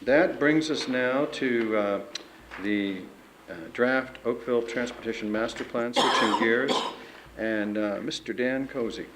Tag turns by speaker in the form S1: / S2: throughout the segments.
S1: That brings us now to the draft Oakville Transportation Master Plan, switching gears, and Mr. Dan Cozy.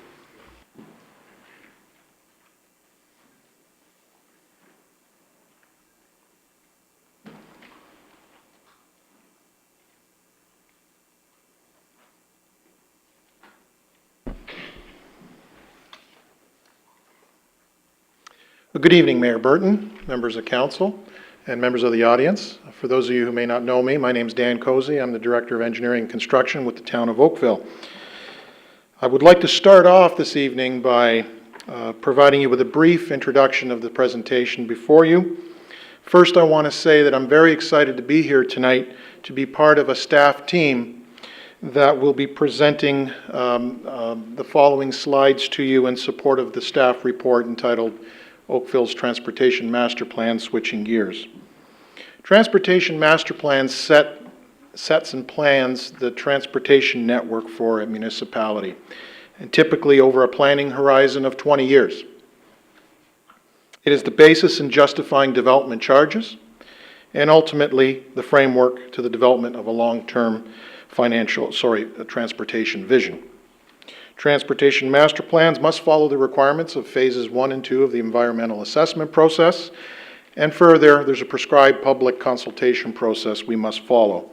S2: Well, good evening, Mayor Burton, members of council, and members of the audience. For those of you who may not know me, my name is Dan Cozy. I'm the Director of Engineering and Construction with the town of Oakville. I would like to start off this evening by providing you with a brief introduction of the presentation before you. First, I want to say that I'm very excited to be here tonight to be part of a staff team that will be presenting the following slides to you in support of the staff report entitled Oakville's Transportation Master Plan, Switching Gears. Transportation Master Plan sets and plans the transportation network for a municipality, and typically over a planning horizon of 20 years. It is the basis in justifying development charges and ultimately the framework to the development of a long-term transportation vision. Transportation master plans must follow the requirements of phases 1 and 2 of the environmental assessment process, and further, there's a prescribed public consultation process we must follow.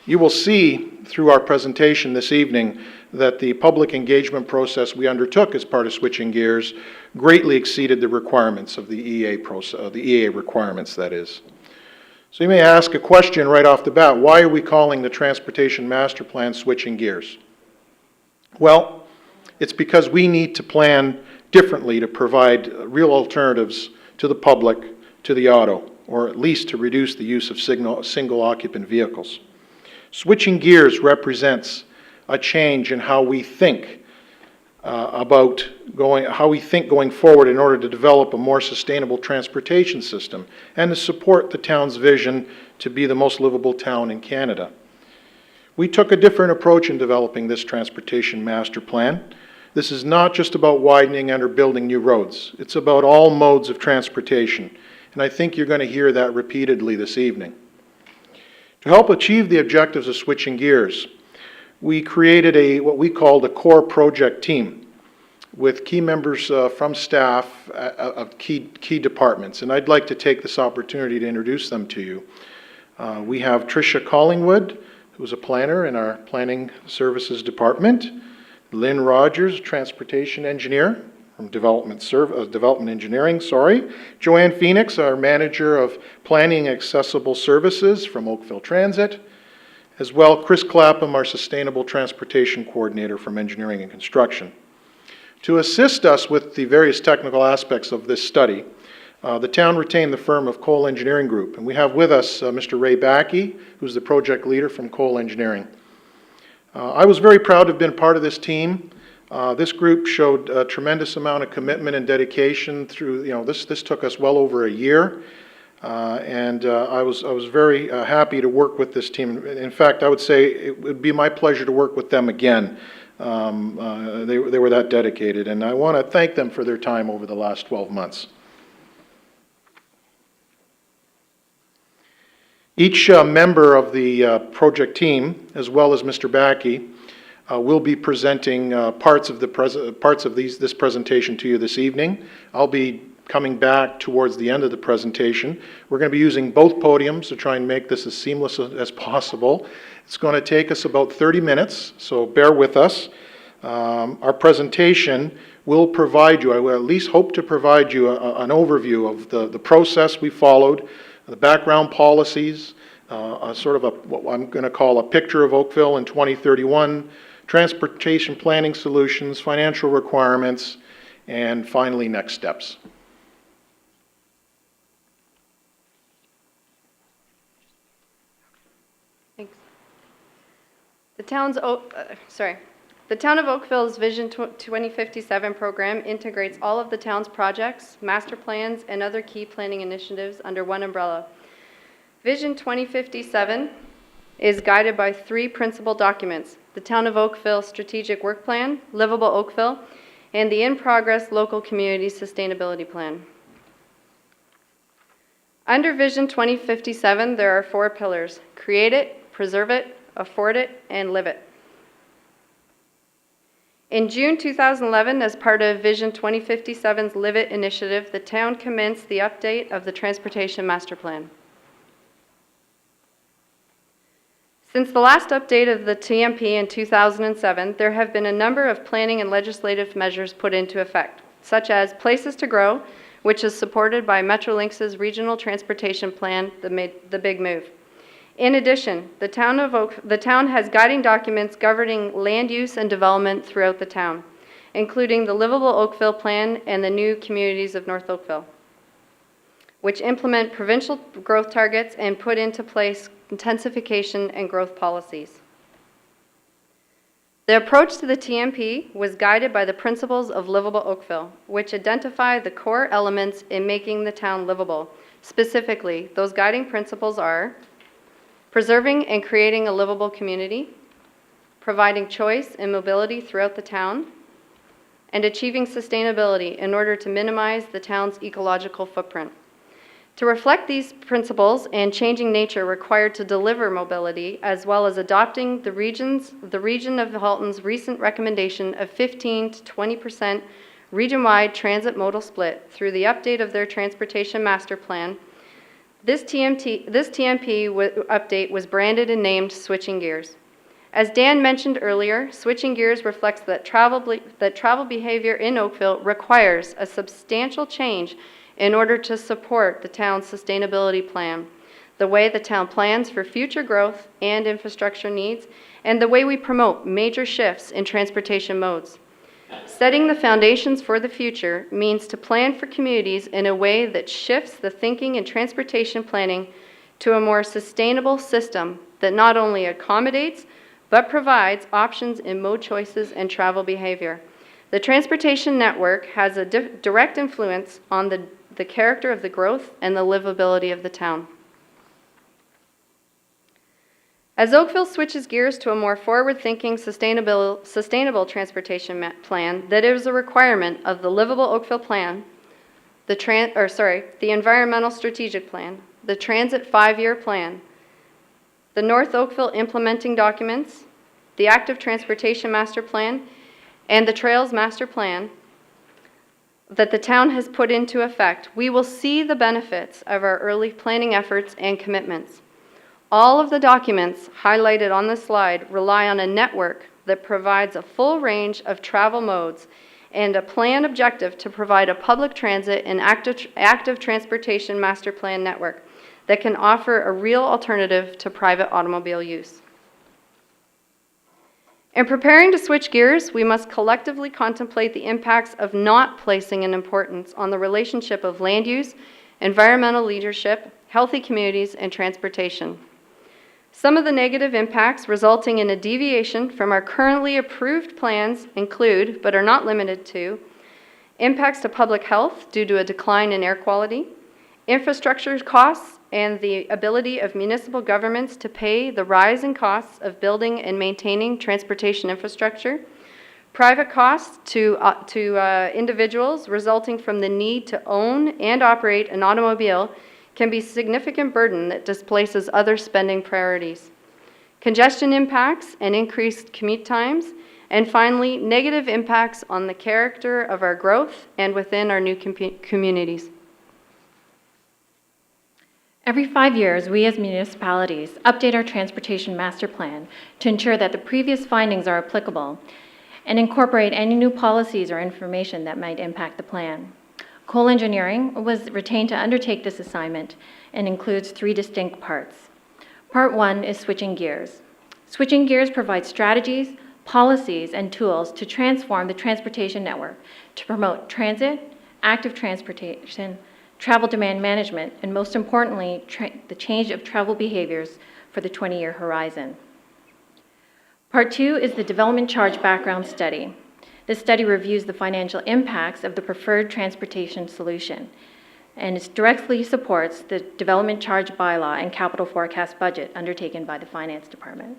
S2: You will see through our presentation this evening that the public engagement process we undertook as part of switching gears greatly exceeded the requirements of the EA process, the EA requirements, that is. So you may ask a question right off the bat: why are we calling the transportation master plan switching gears? Well, it's because we need to plan differently to provide real alternatives to the public, to the auto, or at least to reduce the use of single occupant vehicles. Switching gears represents a change in how we think going forward in order to develop a more sustainable transportation system and to support the town's vision to be the most livable town in Canada. We took a different approach in developing this transportation master plan. This is not just about widening and or building new roads. It's about all modes of transportation, and I think you're going to hear that repeatedly this evening. To help achieve the objectives of switching gears, we created what we called a core project team with key members from staff of key departments, and I'd like to take this opportunity to introduce them to you. We have Tricia Collingwood, who's a planner in our Planning Services Department. Lynn Rogers, Transportation Engineer from Development Engineering. Joanne Phoenix, our Manager of Planning Accessible Services from Oakville Transit. As well, Chris Clapham, our Sustainable Transportation Coordinator from Engineering and Construction. To assist us with the various technical aspects of this study, the town retained the firm of Cole Engineering Group, and we have with us Mr. Ray Backey, who's the project leader from Cole Engineering. I was very proud to have been part of this team. This group showed a tremendous amount of commitment and dedication through, this took us well over a year. I was very happy to work with this team. In fact, I would say it would be my pleasure to work with them again. They were that dedicated, and I want to thank them for their time over the last 12 months. Each member of the project team, as well as Mr. Backey, will be presenting parts of this presentation to you this evening. I'll be coming back towards the end of the presentation. We're going to be using both podiums to try and make this as seamless as possible. It's going to take us about 30 minutes, so bear with us. Our presentation will provide you, I will at least hope to provide you an overview of the process we followed, the background policies, what I'm going to call a picture of Oakville in 2031, transportation planning solutions, financial requirements, and finally next steps.
S3: Thanks. The Town of Oakville's Vision 2057 program integrates all of the town's projects, master plans, and other key planning initiatives under one umbrella. Vision 2057 is guided by 3 principal documents: the Town of Oakville Strategic Work Plan, Livable Oakville, and the in-progress Local Community Sustainability Plan. Under Vision 2057, there are 4 pillars: create it, preserve it, afford it, and live it. In June 2011, as part of Vision 2057's Live It initiative, the town commenced the update of the Transportation Master Plan. Since the last update of the TMP in 2007, there have been a number of planning and legislative measures put into effect, such as Places to Grow, which is supported by Metrolinx's Regional Transportation Plan, the Big Move. In addition, the town has guiding documents governing land use and development throughout the town, including the Livable Oakville Plan and the New Communities of North Oakville, which implement provincial growth targets and put into place intensification and growth policies. The approach to the TMP was guided by the principles of Livable Oakville, which identify the core elements in making the town livable. Specifically, those guiding principles are preserving and creating a livable community, providing choice and mobility throughout the town, and achieving sustainability in order to minimize the town's ecological footprint. To reflect these principles and changing nature required to deliver mobility, as well as adopting the region of Halton's recent recommendation of 15 to 20% region-wide transit modal split through the update of their transportation master plan, this TMP update was branded and named Switching Gears. As Dan mentioned earlier, Switching Gears reflects that travel behavior in Oakville requires a substantial change in order to support the town's sustainability plan, the way the town plans for future growth and infrastructure needs, and the way we promote major shifts in transportation modes. Setting the foundations for the future means to plan for communities in a way that shifts the thinking in transportation planning to a more sustainable system that not only accommodates, but provides options in mode choices and travel behavior. The transportation network has a direct influence on the character of the growth and the livability of the town. As Oakville switches gears to a more forward-thinking, sustainable transportation plan, that is a requirement of the Livable Oakville Plan, the Environmental Strategic Plan, the Transit 5-Year Plan, the North Oakville Implementing Documents, the Active Transportation Master Plan, and the Trails Master Plan that the town has put into effect, we will see the benefits of our early planning efforts and commitments. All of the documents highlighted on this slide rely on a network that provides a full range of travel modes and a plan objective to provide a public transit and active transportation master plan network that can offer a real alternative to private automobile use. In preparing to switch gears, we must collectively contemplate the impacts of not placing an importance on the relationship of land use, environmental leadership, healthy communities, and transportation. Some of the negative impacts resulting in a deviation from our currently approved plans include, but are not limited to, impacts to public health due to a decline in air quality, infrastructure costs and the ability of municipal governments to pay the rise in costs of building and maintaining transportation infrastructure, private costs to individuals resulting from the need to own and operate an automobile can be a significant burden that displaces other spending priorities, congestion impacts and increased commute times, and finally, negative impacts on the character of our growth and within our new communities.
S4: Every 5 years, we as municipalities update our transportation master plan to ensure that the previous findings are applicable and incorporate any new policies or information that might impact the plan. Cole Engineering was retained to undertake this assignment and includes 3 distinct parts. Part 1 is switching gears. Switching gears provides strategies, policies, and tools to transform the transportation network to promote transit, active transportation, travel demand management, and most importantly, the change of travel behaviors for the 20-year horizon. Part 2 is the development charge background study. This study reviews the financial impacts of the preferred transportation solution, and it directly supports the development charge bylaw and capital forecast budget undertaken by the Finance Department.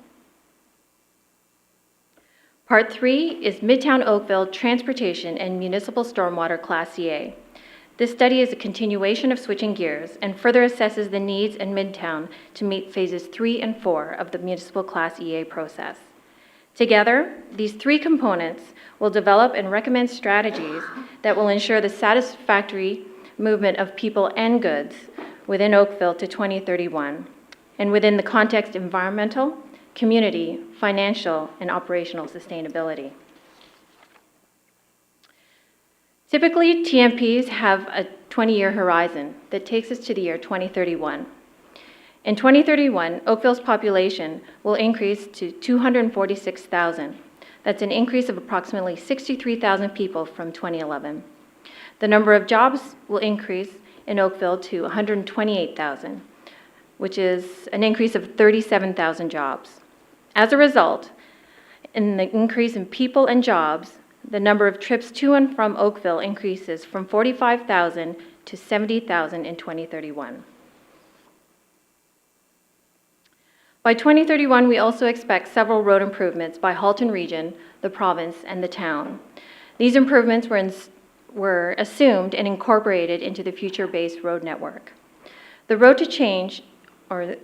S4: Part 3 is Midtown Oakville Transportation and Municipal Stormwater Class EA. This study is a continuation of Switching Gears and further assesses the needs in Midtown to meet phases 3 and 4 of the municipal class EA process. Together, these three components will develop and recommend strategies that will ensure the satisfactory movement of people and goods within Oakville to 2031, and within the context of environmental, community, financial, and operational sustainability. Typically, TMPs have a 20-year horizon that takes us to the year 2031. In 2031, Oakville's population will increase to 246,000. That's an increase of approximately 63,000 people from 2011. The number of jobs will increase in Oakville to 128,000, which is an increase of 37,000 jobs. As a result, in the increase in people and jobs, the number of trips to and from Oakville increases from 45,000 to 70,000 in 2031. By 2031, we also expect several road improvements by Halton Region, the province, and the town. These improvements were assumed and incorporated into the future-based road network. The Road to Change, or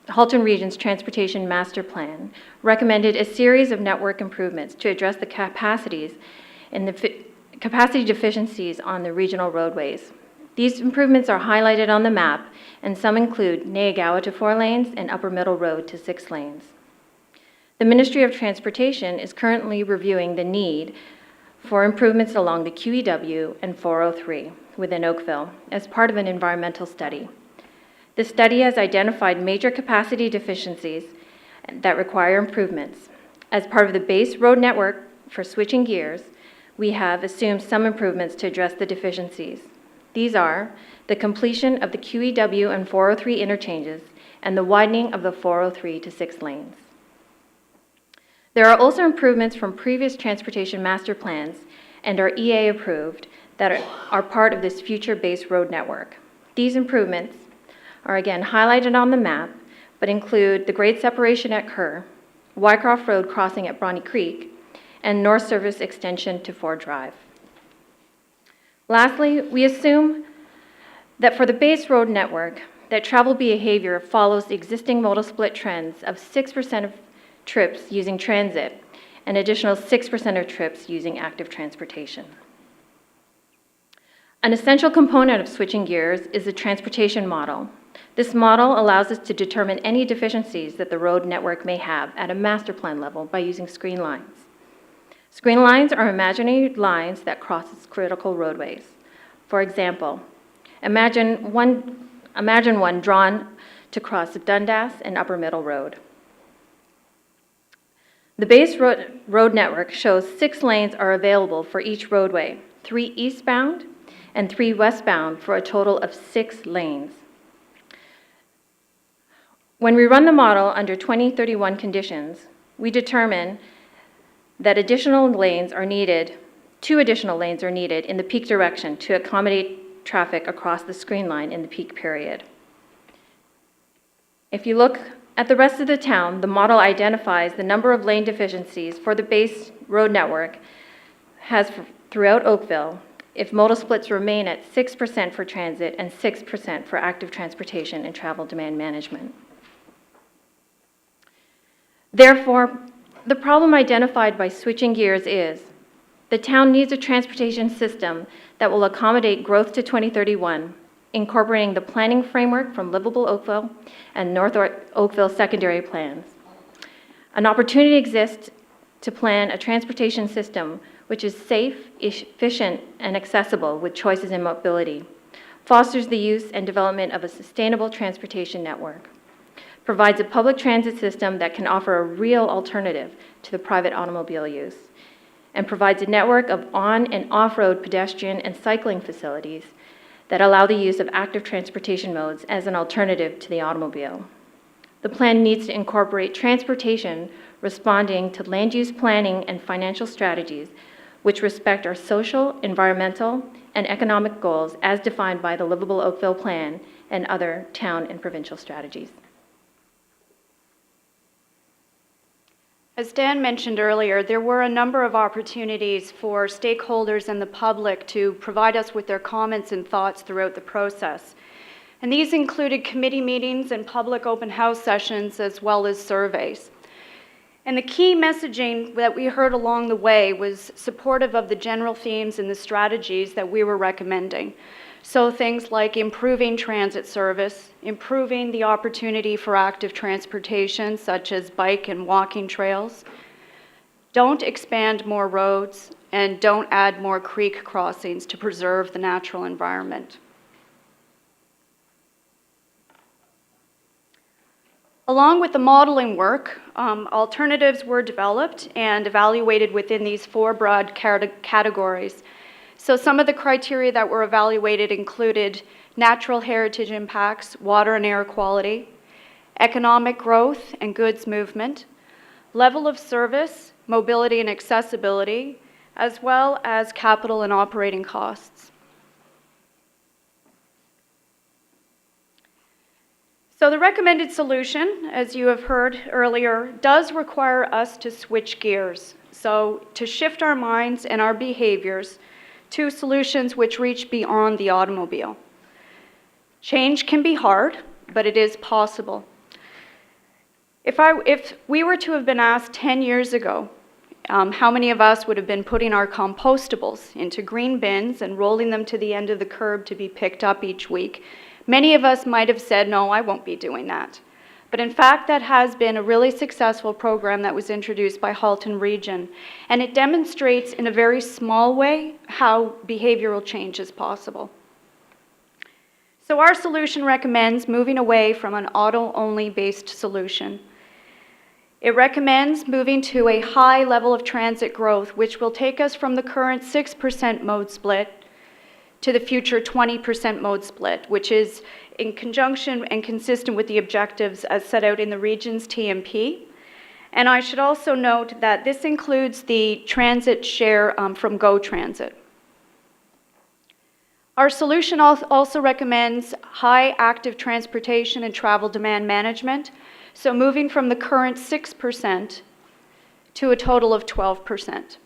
S4: Halton Region's Transportation Master Plan, recommended a series of network improvements to address the capacities and the capacity deficiencies on the regional roadways. These improvements are highlighted on the map, and some include Nayagawa to 4 lanes and Upper Middle Road to 6 lanes. The Ministry of Transportation is currently reviewing the need for improvements along the QEW and 403 within Oakville as part of an environmental study. The study has identified major capacity deficiencies that require improvements. As part of the base road network for Switching Gears, we have assumed some improvements to address the deficiencies. These are the completion of the QEW and 403 interchanges and the widening of the 403 to 6 lanes. There are also improvements from previous transportation master plans and are EA approved that are part of this future-based road network. These improvements are again highlighted on the map, but include the grade separation at Kerr, Wycroft Road crossing at Bronte Creek, and North Service extension to Ford Drive. Lastly, we assume that for the base road network, that travel behavior follows the existing modal split trends of 6% of trips using transit and additional 6% of trips using active transportation. An essential component of Switching Gears is the transportation model. This model allows us to determine any deficiencies that the road network may have at a master plan level by using screen lines. Screen lines are imaginary lines that cross critical roadways. For example, imagine one drawn to cross Dundas and Upper Middle Road. The base road network shows 6 lanes are available for each roadway, 3 eastbound and 3 westbound for a total of 6 lanes. When we run the model under 2031 conditions, we determine that 2 additional lanes are needed in the peak direction to accommodate traffic across the screen line in the peak period. If you look at the rest of the town, the model identifies the number of lane deficiencies for the base road network has throughout Oakville if modal splits remain at 6% for transit and 6% for active transportation and travel demand management. Therefore, the problem identified by Switching Gears is the town needs a transportation system that will accommodate growth to 2031, incorporating the planning framework from Livable Oakville and North Oakville secondary plans. An opportunity exists to plan a transportation system which is safe, efficient, and accessible with choices in mobility, fosters the use and development of a sustainable transportation network, provides a public transit system that can offer a real alternative to the private automobile use, and provides a network of on- and off-road pedestrian and cycling facilities that allow the use of active transportation modes as an alternative to the automobile. The plan needs to incorporate transportation responding to land use planning and financial strategies which respect our social, environmental, and economic goals as defined by the Livable Oakville Plan and other town and provincial strategies.
S5: As Dan mentioned earlier, there were a number of opportunities for stakeholders and the public to provide us with their comments and thoughts throughout the process. And these included committee meetings and public open house sessions, as well as surveys. And the key messaging that we heard along the way was supportive of the general themes and the strategies that we were recommending. So things like improving transit service, improving the opportunity for active transportation, such as bike and walking trails, don't expand more roads, and don't add more creek crossings to preserve the natural environment. Along with the modeling work, alternatives were developed and evaluated within these four broad categories. So some of the criteria that were evaluated included natural heritage impacts, water and air quality, economic growth and goods movement, level of service, mobility and accessibility, as well as capital and operating costs. So the recommended solution, as you have heard earlier, does require us to switch gears. So to shift our minds and our behaviors to solutions which reach beyond the automobile. Change can be hard, but it is possible. If we were to have been asked 10 years ago, how many of us would have been putting our compostables into green bins and rolling them to the end of the curb to be picked up each week, many of us might have said, no, I won't be doing that. But in fact, that has been a really successful program that was introduced by Halton Region, and it demonstrates in a very small way how behavioral change is possible. So our solution recommends moving away from an auto-only based solution. It recommends moving to a high level of transit growth, which will take us from the current 6% mode split to the future 20% mode split, which is in conjunction and consistent with the objectives as set out in the region's TMP. And I should also note that this includes the transit share from GO Transit. Our solution also recommends high active transportation and travel demand management, so moving from the current 6% to a total of 12%.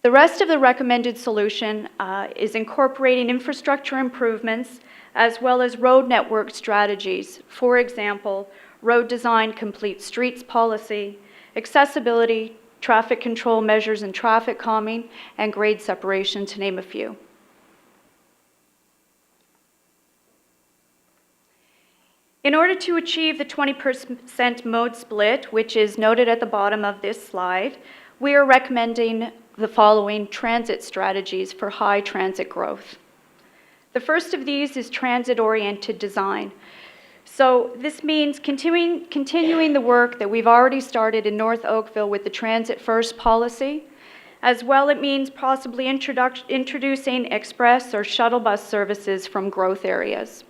S5: The rest of the recommended solution is incorporating infrastructure improvements as well as road network strategies. For example, road design complete streets policy, accessibility, traffic control measures and traffic calming, and grade separation, to name a few. In order to achieve the 20% mode split, which is noted at the bottom of this slide, we are recommending the following transit strategies for high transit growth. The first of these is transit-oriented design. So this means continuing the work that we've already started in North Oakville with the Transit First policy. As well, it means possibly introducing express or shuttle bus services from growth areas.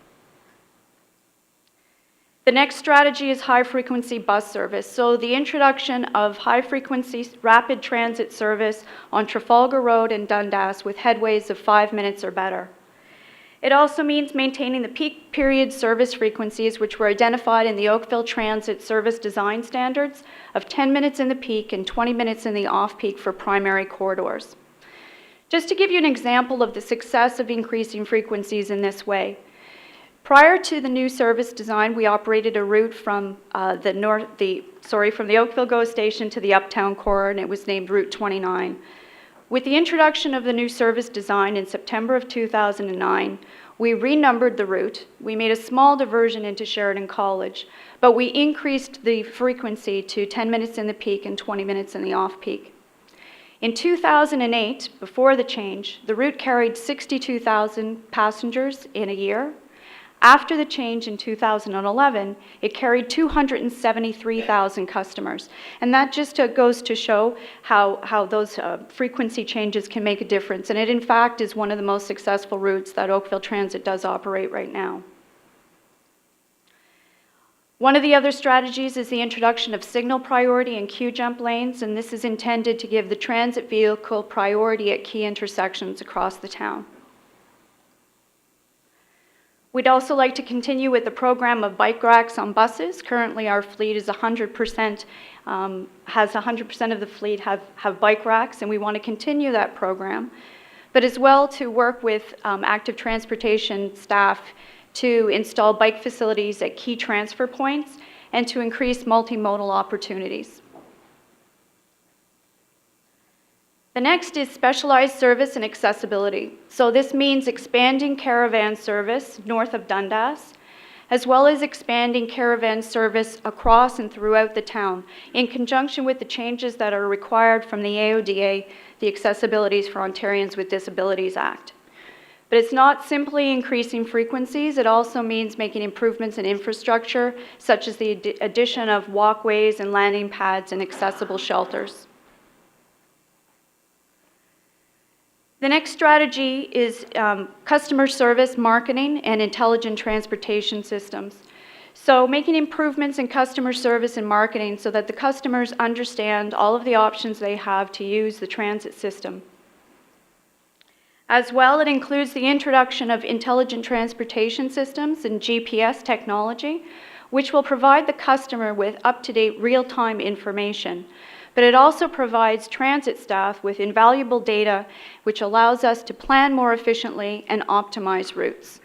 S5: The next strategy is high-frequency bus service. So the introduction of high-frequency rapid transit service on Trafalgar Road and Dundas with headways of 5 minutes or better. It also means maintaining the peak period service frequencies, which were identified in the Oakville Transit Service Design Standards, of 10 minutes in the peak and 20 minutes in the off-peak for primary corridors. Just to give you an example of the success of increasing frequencies in this way, prior to the new service design, we operated a route from from the Oakville GO station to the Uptown Core, and it was named Route 29. With the introduction of the new service design in September of 2009, we renumbered the route. We made a small diversion into Sheridan College, but we increased the frequency to 10 minutes in the peak and 20 minutes in the off-peak. In 2008, before the change, the route carried 62,000 passengers in a year. After the change in 2011, it carried 273,000 customers. And that just goes to show how those frequency changes can make a difference. And it, in fact, is one of the most successful routes that Oakville Transit does operate right now. One of the other strategies is the introduction of signal priority and queue jump lanes, and this is intended to give the transit vehicle priority at key intersections across the town. We'd also like to continue with the program of bike racks on buses. Currently, our fleet is 100%, has 100% of the fleet have bike racks, and we want to continue that program. But as well to work with active transportation staff to install bike facilities at key transfer points and to increase multimodal opportunities. The next is specialized service and accessibility. So this means expanding caravan service north of Dundas, as well as expanding caravan service across and throughout the town in conjunction with the changes that are required from the AODA, the Accessibilities for Ontarians with Disabilities Act. But it's not simply increasing frequencies, it also means making improvements in infrastructure, such as the addition of walkways and landing pads and accessible shelters. The next strategy is customer service, marketing, and intelligent transportation systems. So making improvements in customer service and marketing so that the customers understand all of the options they have to use the transit system. As well, it includes the introduction of intelligent transportation systems and GPS technology, which will provide the customer with up-to-date real-time information. But it also provides transit staff with invaluable data, which allows us to plan more efficiently and optimize routes.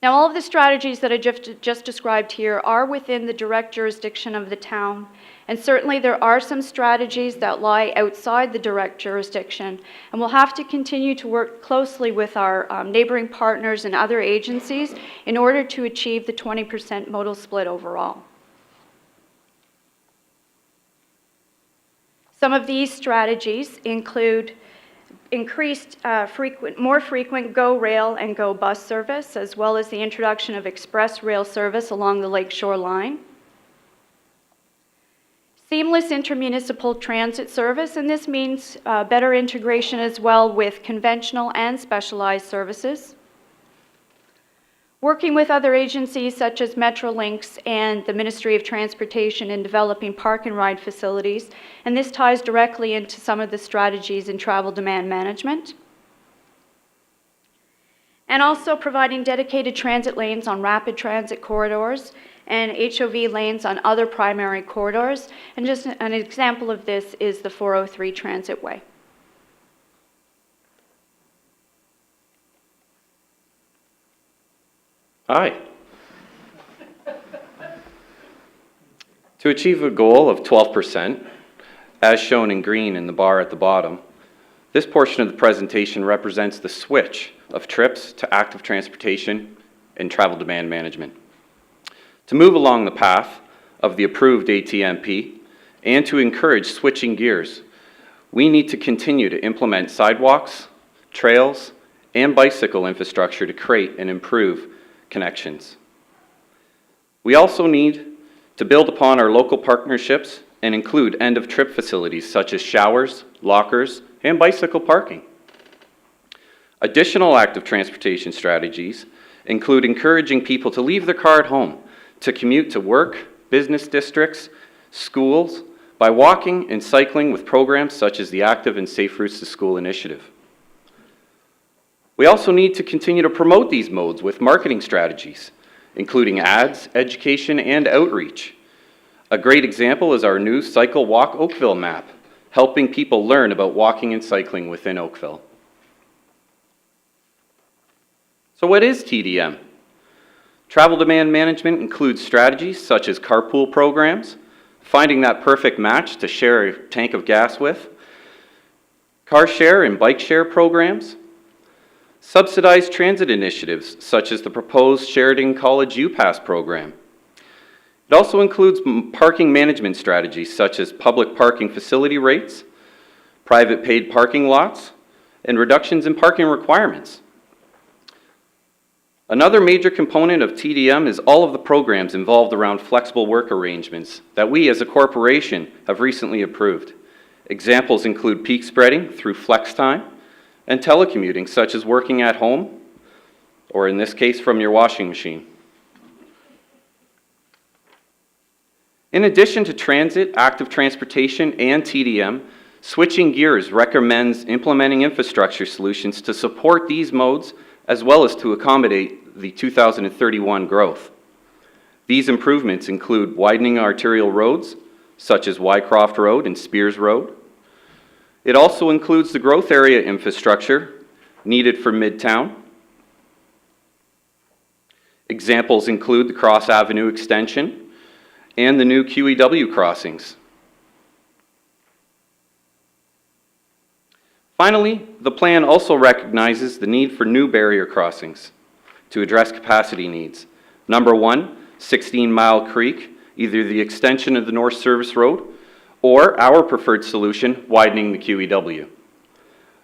S5: Now, all of the strategies that I just described here are within the direct jurisdiction of the town, and certainly there are some strategies that lie outside the direct jurisdiction, and we'll have to continue to work closely with our neighboring partners and other agencies in order to achieve the 20% modal split overall. Some of these strategies include more frequent GO Rail and GO Bus service, as well as the introduction of express rail service along the Lakeshore Line. Seamless intermunicipal transit service, and this means better integration as well with conventional and specialized services. Working with other agencies such as Metrolinx and the Ministry of Transportation in developing park and ride facilities, and this ties directly into some of the strategies in travel demand management. And also providing dedicated transit lanes on rapid transit corridors and HOV lanes on other primary corridors. And just an example of this is the 403 Transitway.
S6: Hi. To achieve a goal of 12%, as shown in green in the bar at the bottom, this portion of the presentation represents the switch of trips to active transportation and travel demand management. To move along the path of the approved ATMP and to encourage switching gears, we need to continue to implement sidewalks, trails, and bicycle infrastructure to create and improve connections. We also need to build upon our local partnerships and include end-of-trip facilities such as showers, lockers, and bicycle parking. Additional active transportation strategies include encouraging people to leave their car at home to commute to work, business districts, schools, by walking and cycling with programs such as the Active and Safe Routes to School initiative. We also need to continue to promote these modes with marketing strategies, including ads, education, and outreach. A great example is our new Cycle Walk Oakville map, helping people learn about walking and cycling within Oakville. So what is TDM? Travel demand management includes strategies such as carpool programs, finding that perfect match to share a tank of gas with, car share and bike share programs, subsidized transit initiatives such as the proposed Sheridan College UPass program. It also includes parking management strategies such as public parking facility rates, private paid parking lots, and reductions in parking requirements. Another major component of TDM is all of the programs involved around flexible work arrangements that we as a corporation have recently approved. Examples include peak spreading through flex time and telecommuting, such as working at home, or in this case, from your washing machine. In addition to transit, active transportation, and TDM, Switching Gears recommends implementing infrastructure solutions to support these modes as well as to accommodate the 2031 growth. These improvements include widening arterial roads, such as Wycroft Road and Spears Road. It also includes the growth area infrastructure needed for Midtown. Examples include the Cross Avenue extension and the new QEW crossings. Finally, the plan also recognizes the need for new barrier crossings to address capacity needs. Number one, 16 Mile Creek, either the extension of the North Service Road or our preferred solution, widening the QEW.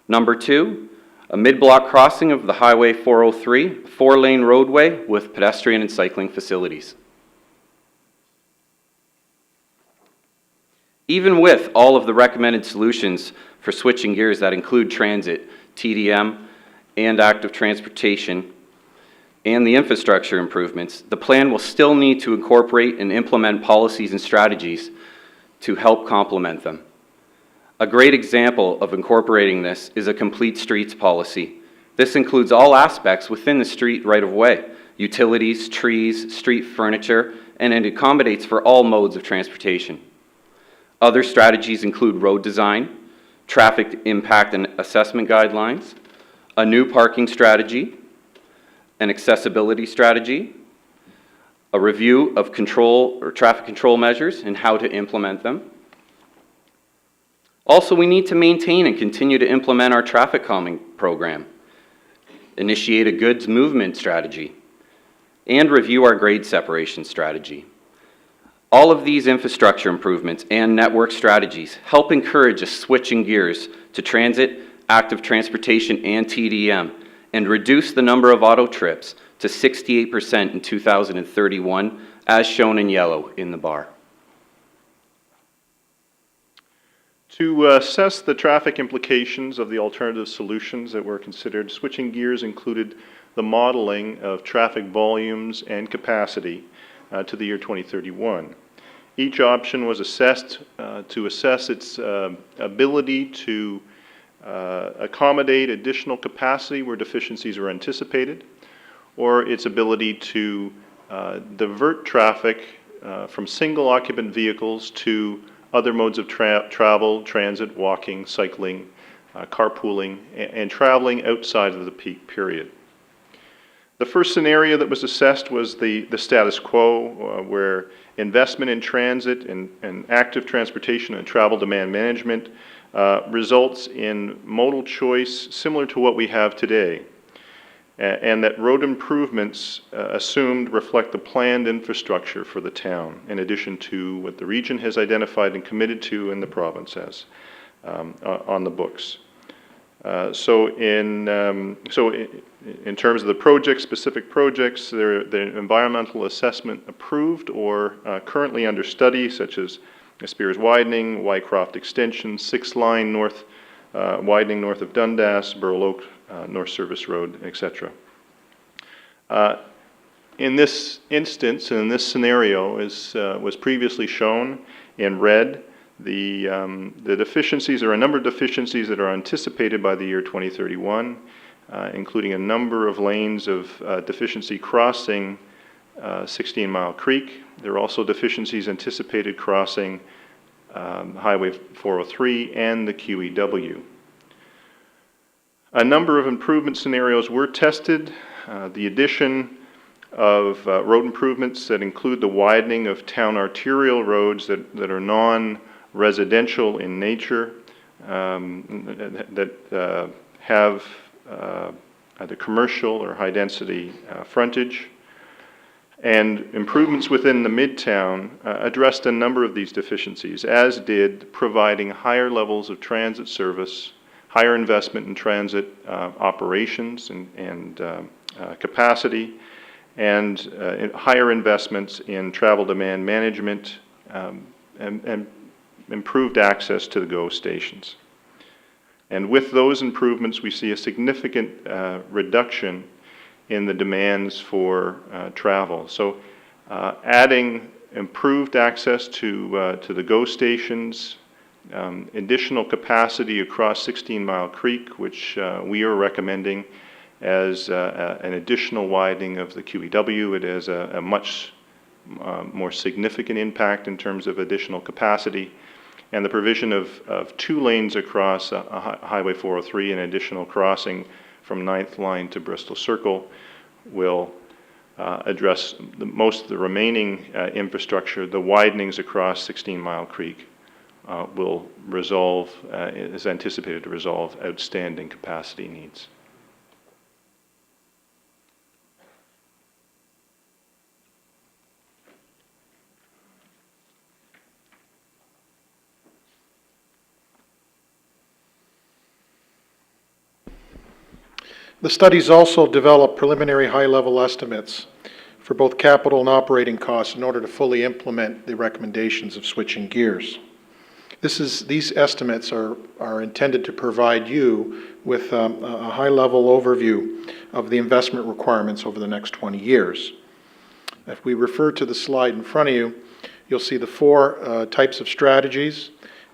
S6: Number two, a mid-block crossing of the Highway 403, a 4-lane roadway with pedestrian and cycling facilities. Even with all of the recommended solutions for switching gears that include transit, TDM, and active transportation, and the infrastructure improvements, the plan will still need to incorporate and implement policies and strategies to help complement them. A great example of incorporating this is a complete streets policy. This includes all aspects within the street right-of-way, utilities, trees, street furniture, and it accommodates for all modes of transportation. Other strategies include road design, traffic impact and assessment guidelines, a new parking strategy, an accessibility strategy, a review of control or traffic control measures and how to implement them. Also, we need to maintain and continue to implement our traffic calming program, initiate a goods movement strategy, and review our grade separation strategy. All of these infrastructure improvements and network strategies help encourage a switching gears to transit, active transportation, and TDM, and reduce the number of auto trips to 68% in 2031, as shown in yellow in the bar.
S2: To assess the traffic implications of the alternative solutions that were considered, switching gears included the modeling of traffic volumes and capacity to the year 2031. Each option was assessed to assess its ability to accommodate additional capacity where deficiencies were anticipated, or its ability to divert traffic from single occupant vehicles to other modes of travel, transit, walking, cycling, carpooling, and traveling outside of the peak period. The first scenario that was assessed was the status quo, where investment in transit and active transportation and travel demand management results in modal choice similar to what we have today, and that road improvements assumed reflect the planned infrastructure for the town, in addition to what the region has identified and committed to and the province has on the books. So in terms of the projects, specific projects, the environmental assessment approved or currently under study, such as Spears widening, Wycroft extension, 6-line north widening north of Dundas, Burl Oak North Service Road, etc. In this instance, in this scenario, as was previously shown in red, the deficiencies, there are a number of deficiencies that are anticipated by the year 2031, including a number of lanes of deficiency crossing 16 Mile Creek. There are also deficiencies anticipated crossing Highway 403 and the QEW. A number of improvement scenarios were tested. The addition of road improvements that include the widening of town arterial roads that are non-residential in nature, that have either commercial or high-density frontage, and improvements within the Midtown addressed a number of these deficiencies, as did providing higher levels of transit service, higher investment in transit operations and capacity, and higher investments in travel demand management and improved access to the GO stations. And with those improvements, we see a significant reduction in the demands for travel. So adding improved access to the GO stations, additional capacity across 16 Mile Creek, which we are recommending,
S7: as an additional widening of the QEW. It has a much more significant impact in terms of additional capacity. And the provision of 2 lanes across Highway 403, an additional crossing from 9th Line to Bristol Circle, will address most of the remaining infrastructure. The widenings across 16 Mile Creek will resolve, is anticipated to resolve outstanding capacity needs.
S2: The studies also develop preliminary high-level estimates for both capital and operating costs in order to fully implement the recommendations of switching gears. These estimates are intended to provide you with a high-level overview of the investment requirements over the next 20 years. If we refer to the slide in front of you, you'll see the 4 types of strategies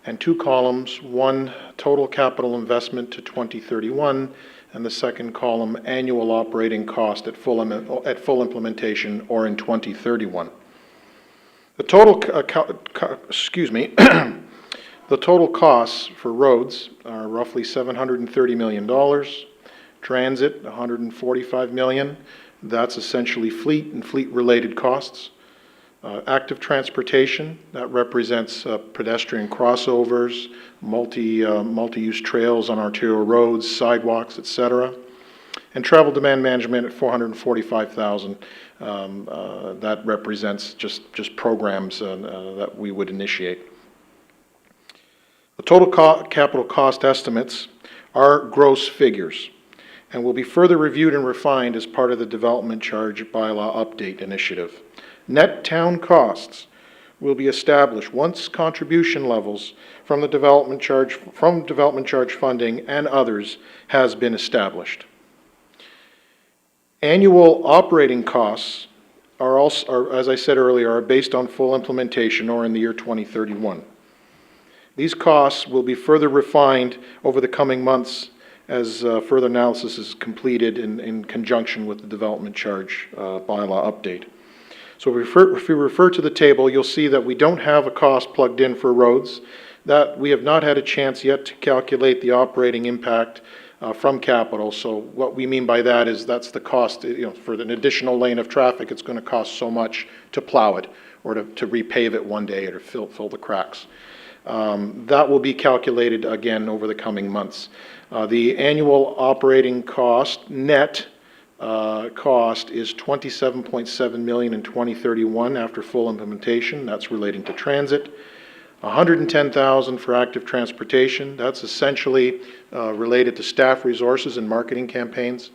S2: and 2 columns, one total capital investment to 2031, and the second column, annual operating cost at full implementation or in 2031. The total, the total costs for roads are roughly $730 million. Transit, $145 million. That's essentially fleet and fleet-related costs. Active transportation, that represents pedestrian crossovers, multi-use trails on arterial roads, sidewalks, etc. And travel demand management at $445,000. That represents just programs that we would initiate. The total capital cost estimates are gross figures and will be further reviewed and refined as part of the development charge bylaw update initiative. Net town costs will be established once contribution levels from the development charge funding and others has been established. Annual operating costs are also, as I said earlier, are based on full implementation or in the year 2031. These costs will be further refined over the coming months as further analysis is completed in conjunction with the development charge bylaw update. So if we refer to the table, you'll see that we don't have a cost plugged in for roads, that we have not had a chance yet to calculate the operating impact from capital. So what we mean by that is that's the cost, for an additional lane of traffic, it's going to cost so much to plow it or to repave it one day or to fill the cracks. That will be calculated again over the coming months. The annual operating cost, net cost, is $27.7 million in 2031 after full implementation. That's relating to transit. $110,000 for active transportation. That's essentially related to staff resources and marketing campaigns.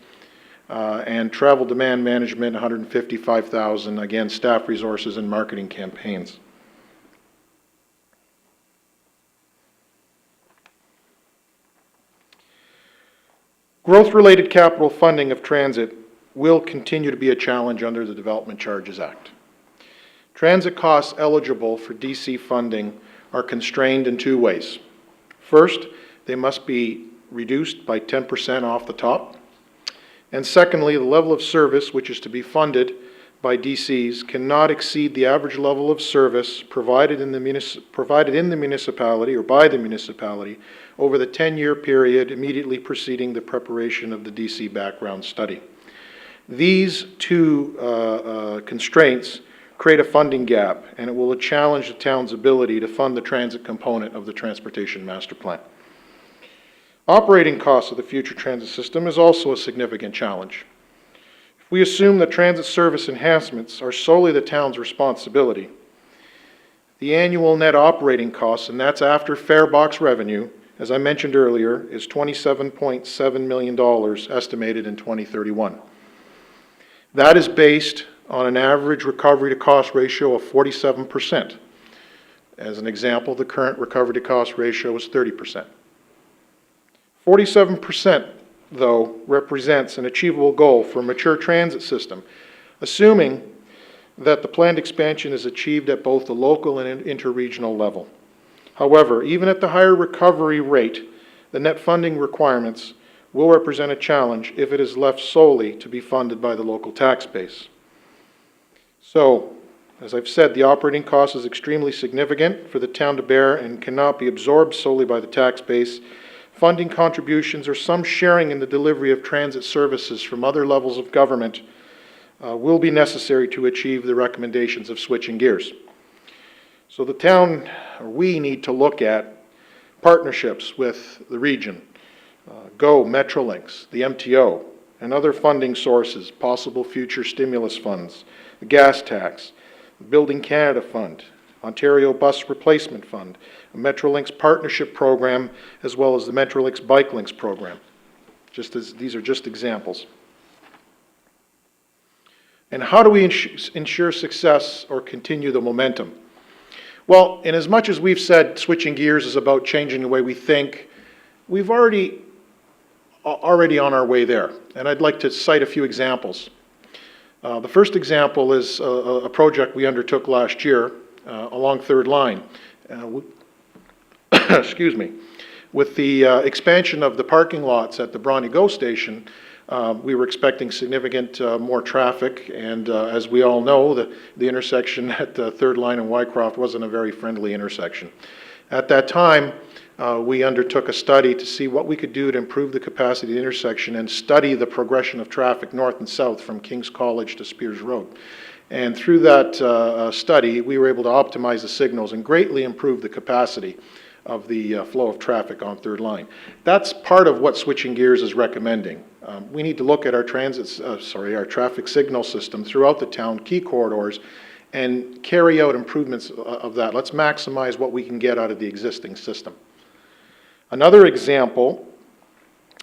S2: And travel demand management, $155,000, again, staff resources and marketing campaigns. Growth-related capital funding of transit will continue to be a challenge under the Development Charges Act. Transit costs eligible for DC funding are constrained in 2 ways. First, they must be reduced by 10% off the top. And secondly, the level of service which is to be funded by DCs cannot exceed the average level of service provided in the municipality or by the municipality over the 10-year period immediately preceding the preparation of the DC background study. These 2 constraints create a funding gap, and it will challenge the town's ability to fund the transit component of the Transportation Master Plan. Operating costs of the future transit system is also a significant challenge. If we assume that transit service enhancements are solely the town's responsibility, the annual net operating costs, and that's after fare box revenue, as I mentioned earlier, is $27.7 million estimated in 2031. That is based on an average recovery to cost ratio of 47%. As an example, the current recovery to cost ratio is 30%. 47%, though, represents an achievable goal for a mature transit system, assuming that the planned expansion is achieved at both the local and interregional level. However, even at the higher recovery rate, the net funding requirements will represent a challenge if it is left solely to be funded by the local tax base. So, as I've said, the operating cost is extremely significant for the town to bear and cannot be absorbed solely by the tax base. Funding contributions or some sharing in the delivery of transit services from other levels of government will be necessary to achieve the recommendations of switching gears. So the town, or we need to look at partnerships with the region, GO, Metrolinx, the MTO, and other funding sources, possible future stimulus funds, the gas tax, the Building Canada Fund, Ontario Bus Replacement Fund, a Metrolinx partnership program, as well as the Metrolinx Bike Links program. These are just examples. And how do we ensure success or continue the momentum? Well, in as much as we've said switching gears is about changing the way we think, we've already on our way there. And I'd like to cite a few examples. The first example is a project we undertook last year along Third Line. Excuse me. With the expansion of the parking lots at the Bronte GO station, we were expecting significant more traffic, and as we all know, the intersection at Third Line and Wycroft wasn't a very friendly intersection. At that time, we undertook a study to see what we could do to improve the capacity of the intersection and study the progression of traffic north and south from King's College to Spears Road. And through that study, we were able to optimize the signals and greatly improve the capacity of the flow of traffic on Third Line. That's part of what Switching Gears is recommending. We need to look at our our traffic signal system throughout the town, key corridors, and carry out improvements of that. Let's maximize what we can get out of the existing system. Another example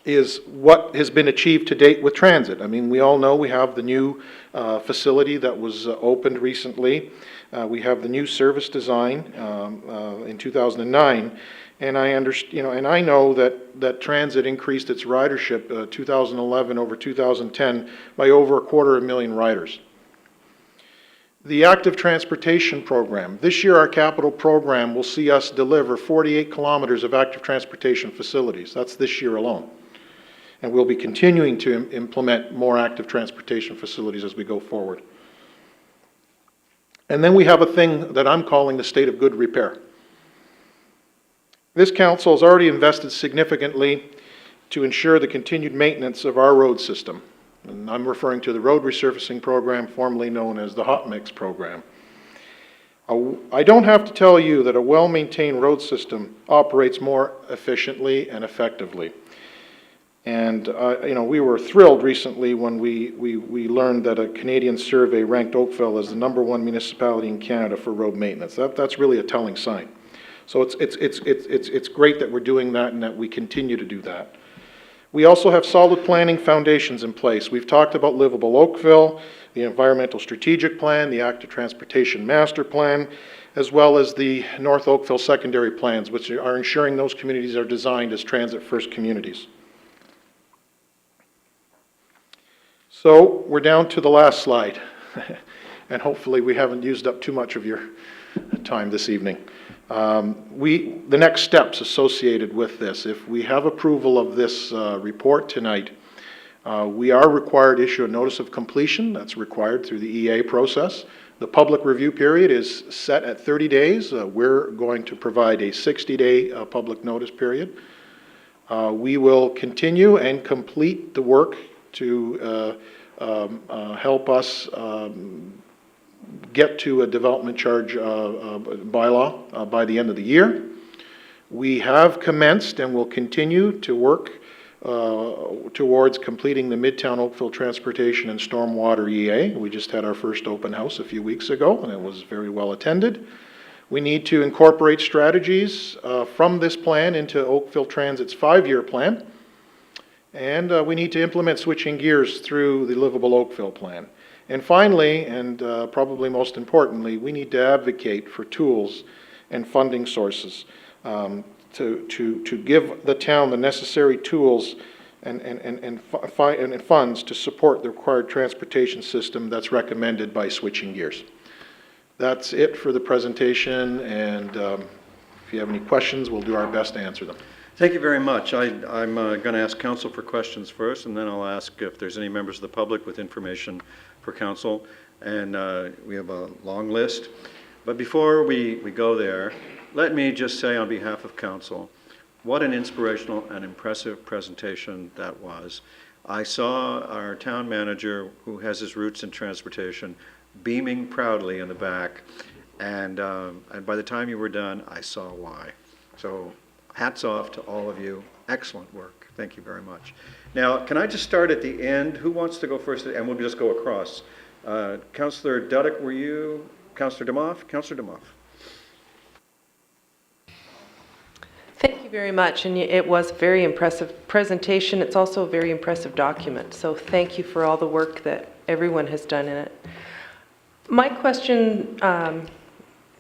S2: is what has been achieved to date with transit. I mean, we all know we have the new facility that was opened recently. We have the new service design in 2009, and I know that transit increased its ridership 2011 over 2010 by over 250,000 riders. The active transportation program. This year, our capital program will see us deliver 48 kilometers of active transportation facilities. That's this year alone. And we'll be continuing to implement more active transportation facilities as we go forward. And then we have a thing that I'm calling the state of good repair. This council has already invested significantly to ensure the continued maintenance of our road system. And I'm referring to the road resurfacing program, formerly known as the Hot Mix program. I don't have to tell you that a well-maintained road system operates more efficiently and effectively. And we were thrilled recently when we learned that a Canadian survey ranked Oakville as the #1 municipality in Canada for road maintenance. That's really a telling sign. So it's great that we're doing that and that we continue to do that. We also have solid planning foundations in place. We've talked about Livable Oakville, the Environmental Strategic Plan, the Active Transportation Master Plan, as well as the North Oakville Secondary Plans, which are ensuring those communities are designed as transit-first communities. So we're down to the last slide, and hopefully we haven't used up too much of your time this evening. The next steps associated with this, if we have approval of this report tonight, we are required to issue a notice of completion. That's required through the EA process. The public review period is set at 30 days. We're going to provide a 60-day public notice period. We will continue and complete the work to help us get to a development charge bylaw by the end of the year. We have commenced and will continue to work towards completing the Midtown Oakville Transportation and Stormwater EA. We just had our first open house a few weeks ago, and it was very well attended. We need to incorporate strategies from this plan into Oakville Transit's 5-year plan, and we need to implement switching gears through the Livable Oakville plan. And finally, and probably most importantly, we need to advocate for tools and funding sources to give the town the necessary tools and funds to support the required transportation system that's recommended by switching gears. That's it for the presentation, and if you have any questions, we'll do our best to answer them.
S1: Thank you very much. I'm going to ask council for questions first, and then I'll ask if there's any members of the public with information for council. And we have a long list. But before we go there, let me just say on behalf of council, what an inspirational and impressive presentation that was. I saw our town manager, who has his roots in transportation, beaming proudly in the back. And by the time you were done, I saw why. So hats off to all of you. Excellent work. Thank you very much. Now, can I just start at the end? Who wants to go first? And we'll just go across. Councillor Duddick, were you? Councillor Demoff? Councillor Demoff.
S8: Thank you very much, and it was a very impressive presentation. It's also a very impressive document, so thank you for all the work that everyone has done in it. My question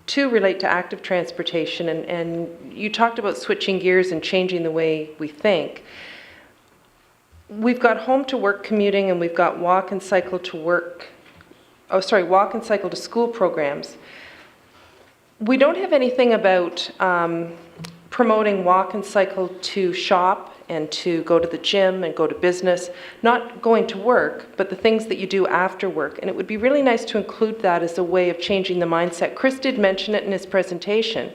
S8: too relate to active transportation, and you talked about switching gears and changing the way we think. We've got home to work commuting, and we've got walk and cycle to work, walk and cycle to school programs. We don't have anything about promoting walk and cycle to shop and to go to the gym and go to business, not going to work, but the things that you do after work. And it would be really nice to include that as a way of changing the mindset. Chris did mention it in his presentation,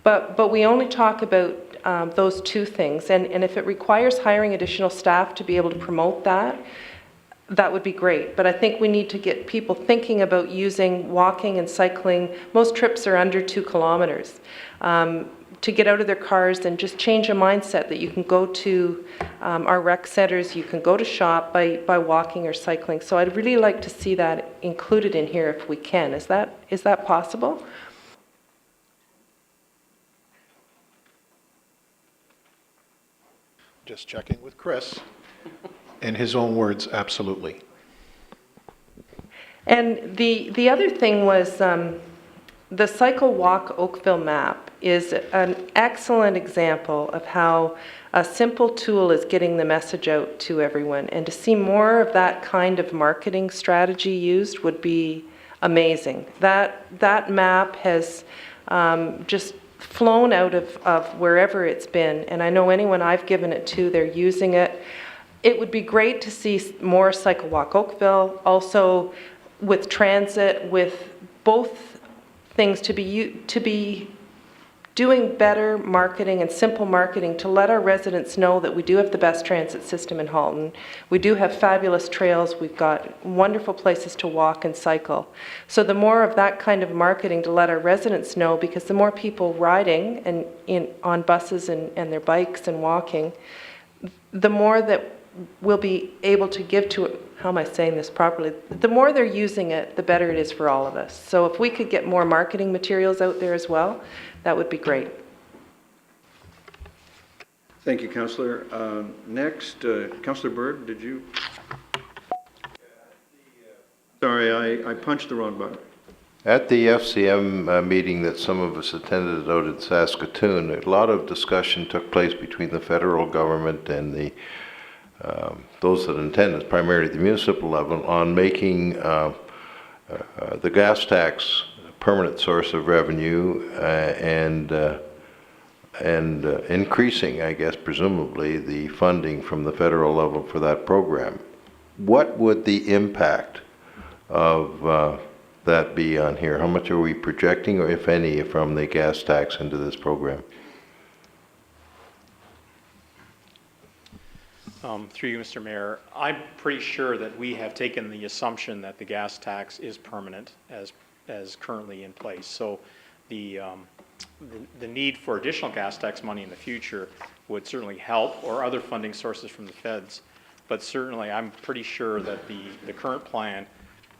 S8: but we only talk about those two things. And if it requires hiring additional staff to be able to promote that, that would be great. But I think we need to get people thinking about using walking and cycling. Most trips are under 2 kilometers. To get out of their cars and just change a mindset that you can go to our rec centers, you can go to shop by walking or cycling. So I'd really like to see that included in here if we can. Is that possible?
S2: Just checking with Chris. In his own words, absolutely.
S8: And the other thing was the Cycle Walk Oakville map is an excellent example of how a simple tool is getting the message out to everyone. And to see more of that kind of marketing strategy used would be amazing. That map has just flown out of wherever it's been. And I know anyone I've given it to, they're using it. It would be great to see more Cycle Walk Oakville, also with transit, with both things to be doing better marketing and simple marketing to let our residents know that we do have the best transit system in Halton. We do have fabulous trails. We've got wonderful places to walk and cycle. So the more of that kind of marketing to let our residents know, because the more people riding and on buses and their bikes and walking, the more that we'll be able to give to it. How am I saying this properly? The more they're using it, the better it is for all of us. So if we could get more marketing materials out there as well, that would be great.
S1: Thank you, Councillor. Next, Councillor Bird, did you? Sorry, I punched the wrong button.
S9: At the FCM meeting that some of us attended out in Saskatoon, a lot of discussion took place between the federal government and the those that attended, primarily the municipal level, on making the gas tax a permanent source of revenue and increasing, I guess, presumably, the funding from the federal level for that program. What would the impact of that be on here? How much are we projecting, or if any, from the gas tax into this program?
S10: Through you, Mr. Mayor, I'm pretty sure that we have taken the assumption that the gas tax is permanent as currently in place. So the need for additional gas tax money in the future would certainly help, or other funding sources from the feds. But certainly, I'm pretty sure that the current plan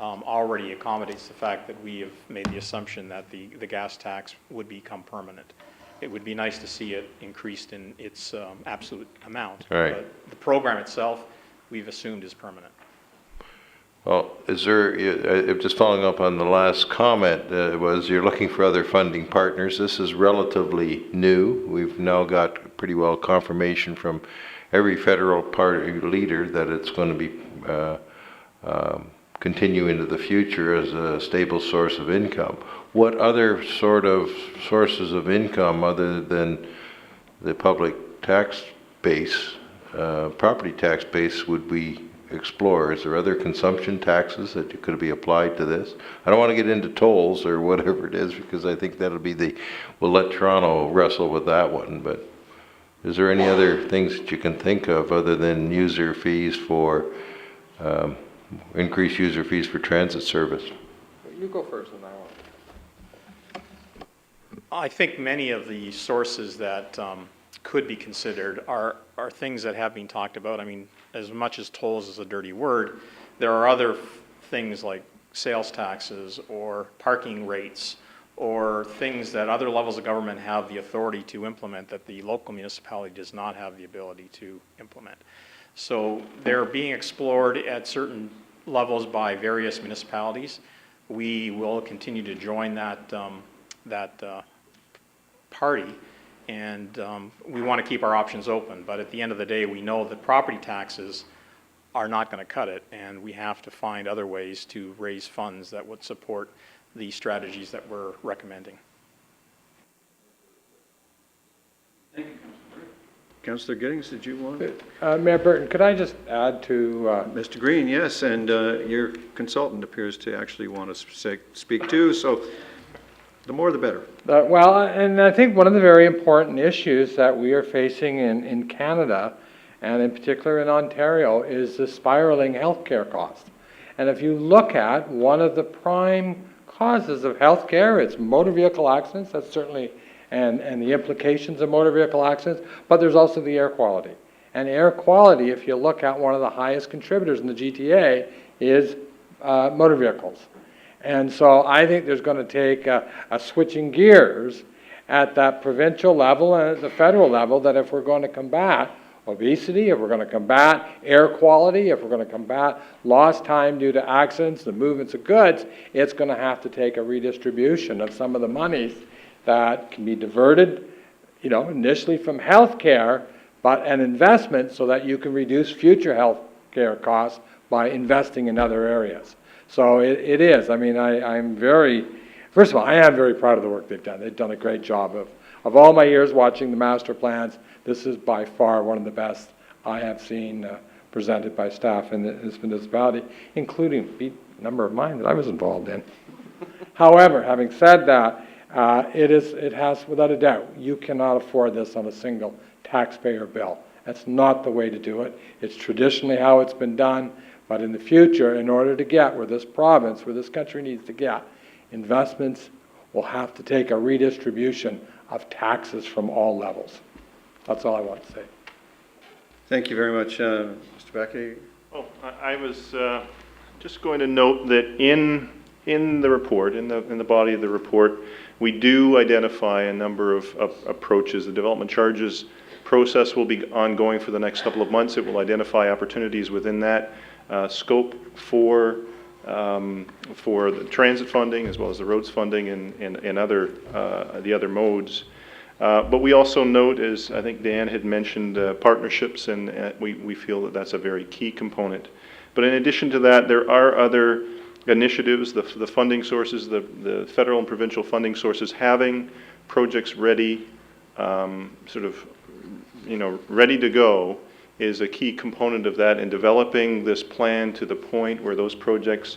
S10: already accommodates the fact that we have made the assumption that the gas tax would become permanent. It would be nice to see it increased in its absolute amount.
S9: Right.
S10: But the program itself, we've assumed is permanent.
S9: Well, is there, just following up on the last comment, was you're looking for other funding partners. This is relatively new. We've now got pretty well confirmation from every federal party leader that it's going to be continue into the future as a stable source of income. What other sort of sources of income other than the public tax base, property tax base would we explore? Is there other consumption taxes that could be applied to this? I don't want to get into tolls or whatever it is, because I think that'll be we'll let Toronto wrestle with that one, but is there any other things that you can think of other than user fees for, increased user fees for transit service?
S2: You go first on that one.
S10: I think many of the sources that could be considered are things that have been talked about. I mean, as much as tolls is a dirty word, there are other things like sales taxes or parking rates or things that other levels of government have the authority to implement that the local municipality does not have the ability to implement. So they're being explored at certain levels by various municipalities. We will continue to join that party, and we want to keep our options open. But at the end of the day, we know that property taxes are not going to cut it, and we have to find other ways to raise funds that would support the strategies that we're recommending.
S1: Councillor Giddings, did you want?
S11: Mayor Burton, could I just add to...
S1: Mr. Green, yes, and your consultant appears to actually want to speak too, so the more the better.
S11: well, and I think one of the very important issues that we are facing in Canada, and in particular in Ontario, is the spiraling healthcare cost. And if you look at one of the prime causes of healthcare, it's motor vehicle accidents, that's certainly, and the implications of motor vehicle accidents, but there's also the air quality. And air quality, if you look at one of the highest contributors in the GTA, is motor vehicles. And so I think there's going to take a switching gears at that provincial level and at the federal level, that if we're going to combat obesity, if we're going to combat air quality, if we're going to combat lost time due to accidents, the movements of goods, it's going to have to take a redistribution of some of the monies that can be diverted, initially from healthcare, but an investment so that you can reduce future healthcare costs by investing in other areas. So it is. I mean, I'm very, first of all, I am very proud of the work they've done. They've done a great job of all my years watching the master plans. This is by far one of the best I have seen presented by staff in this municipality, including a number of mine that I was involved in. However, having said that, it has, without a doubt, you cannot afford this on a single taxpayer bill. That's not the way to do it. It's traditionally how it's been done, but in the future, in order to get where this province, where this country needs to get, investments will have to take a redistribution of taxes from all levels. That's all I want to say.
S1: Thank you very much, Mr. Backey.
S7: Oh, I was just going to note that in the report, in the body of the report, we do identify a number of approaches. The development charges process will be ongoing for the next couple of months. It will identify opportunities within that scope for the transit funding as well as the roads funding and other the other modes. But we also note, as I think Dan had mentioned, partnerships, and we feel that that's a very key component. But in addition to that, there are other initiatives, the funding sources, the federal and provincial funding sources, having projects ready, ready to go, is a key component of that, and developing this plan to the point where those projects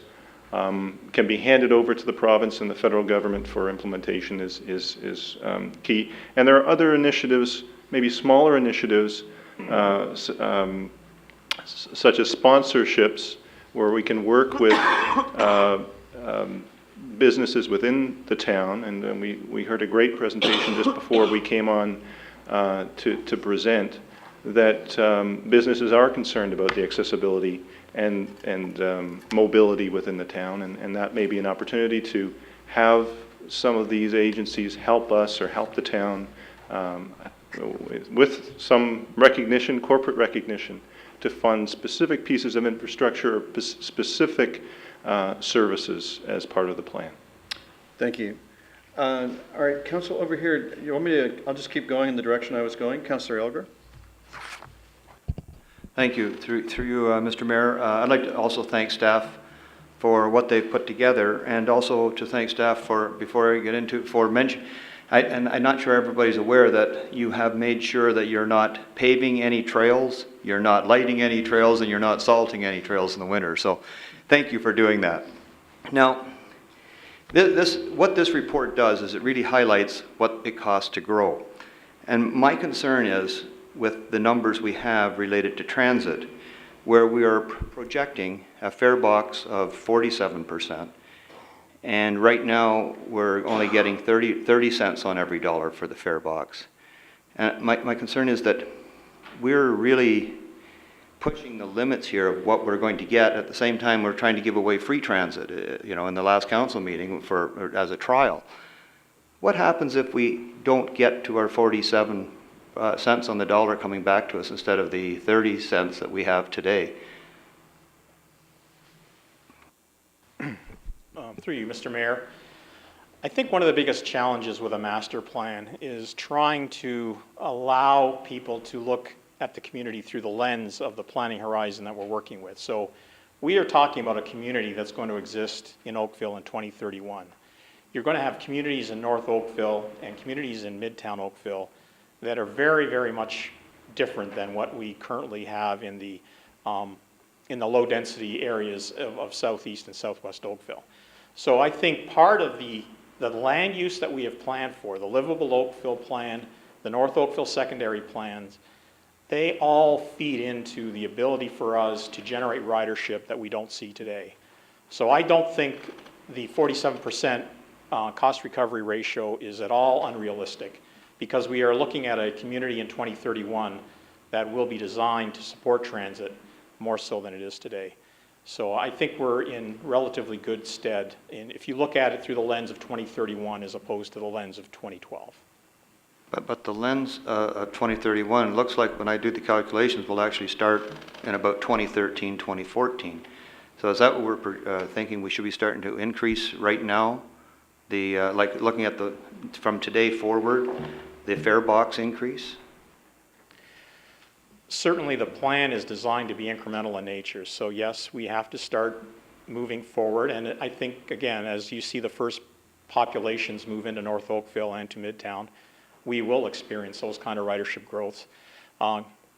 S7: can be handed over to the province and the federal government for implementation is key. And there are other initiatives, maybe smaller initiatives, such as sponsorships, where we can work with businesses within the town. And we heard a great presentation just before we came on to present, that businesses are concerned about the accessibility and mobility within the town, and that may be an opportunity to have some of these agencies help us or help the town with some recognition, corporate recognition, to fund specific pieces of infrastructure or specific services as part of the plan.
S1: Thank you. All right, Council over here, you want me to, I'll just keep going in the direction I was going. Councillor Elgar.
S12: Thank you. Through you, Mr. Mayor, I'd like to also thank staff for what they've put together, and also to thank staff for, before I get into, for And I'm not sure everybody's aware that you have made sure that you're not paving any trails, you're not lighting any trails, and you're not salting any trails in the winter. So thank you for doing that. Now, what this report does is it really highlights what it costs to grow. And my concern is with the numbers we have related to transit, where we are projecting a fare box of 47%. And right now, we're only getting 30 cents on every dollar for the fare box. And my concern is that we're really pushing the limits here of what we're going to get. At the same time, we're trying to give away free transit, you know, in the last council meeting as a trial. What happens if we don't get to our 47 cents on the dollar coming back to us instead of the 30 cents that we have today?
S10: Through you, Mr. Mayor, I think one of the biggest challenges with a master plan is trying to allow people to look at the community through the lens of the planning horizon that we're working with. So we are talking about a community that's going to exist in Oakville in 2031. You're going to have communities in North Oakville and communities in Midtown Oakville that are very, very much different than what we currently have in the low-density areas of southeast and southwest Oakville. So I think part of the land use that we have planned for, the Livable Oakville plan, the North Oakville secondary plans, they all feed into the ability for us to generate ridership that we don't see today. So I don't think the 47% cost recovery ratio is at all unrealistic, because we are looking at a community in 2031 that will be designed to support transit more so than it is today. So I think we're in relatively good stead, and if you look at it through the lens of 2031 as opposed to the lens of 2012.
S12: But the lens of 2031 looks like, when I do the calculations, will actually start in about 2013, 2014. So is that what we're thinking we should be starting to increase right now? Like looking at from today forward, the fare box increase?
S10: Certainly the plan is designed to be incremental in nature. So yes, we have to start moving forward. And I think, again, as you see the first populations move into North Oakville and to Midtown, we will experience those kind of ridership growths.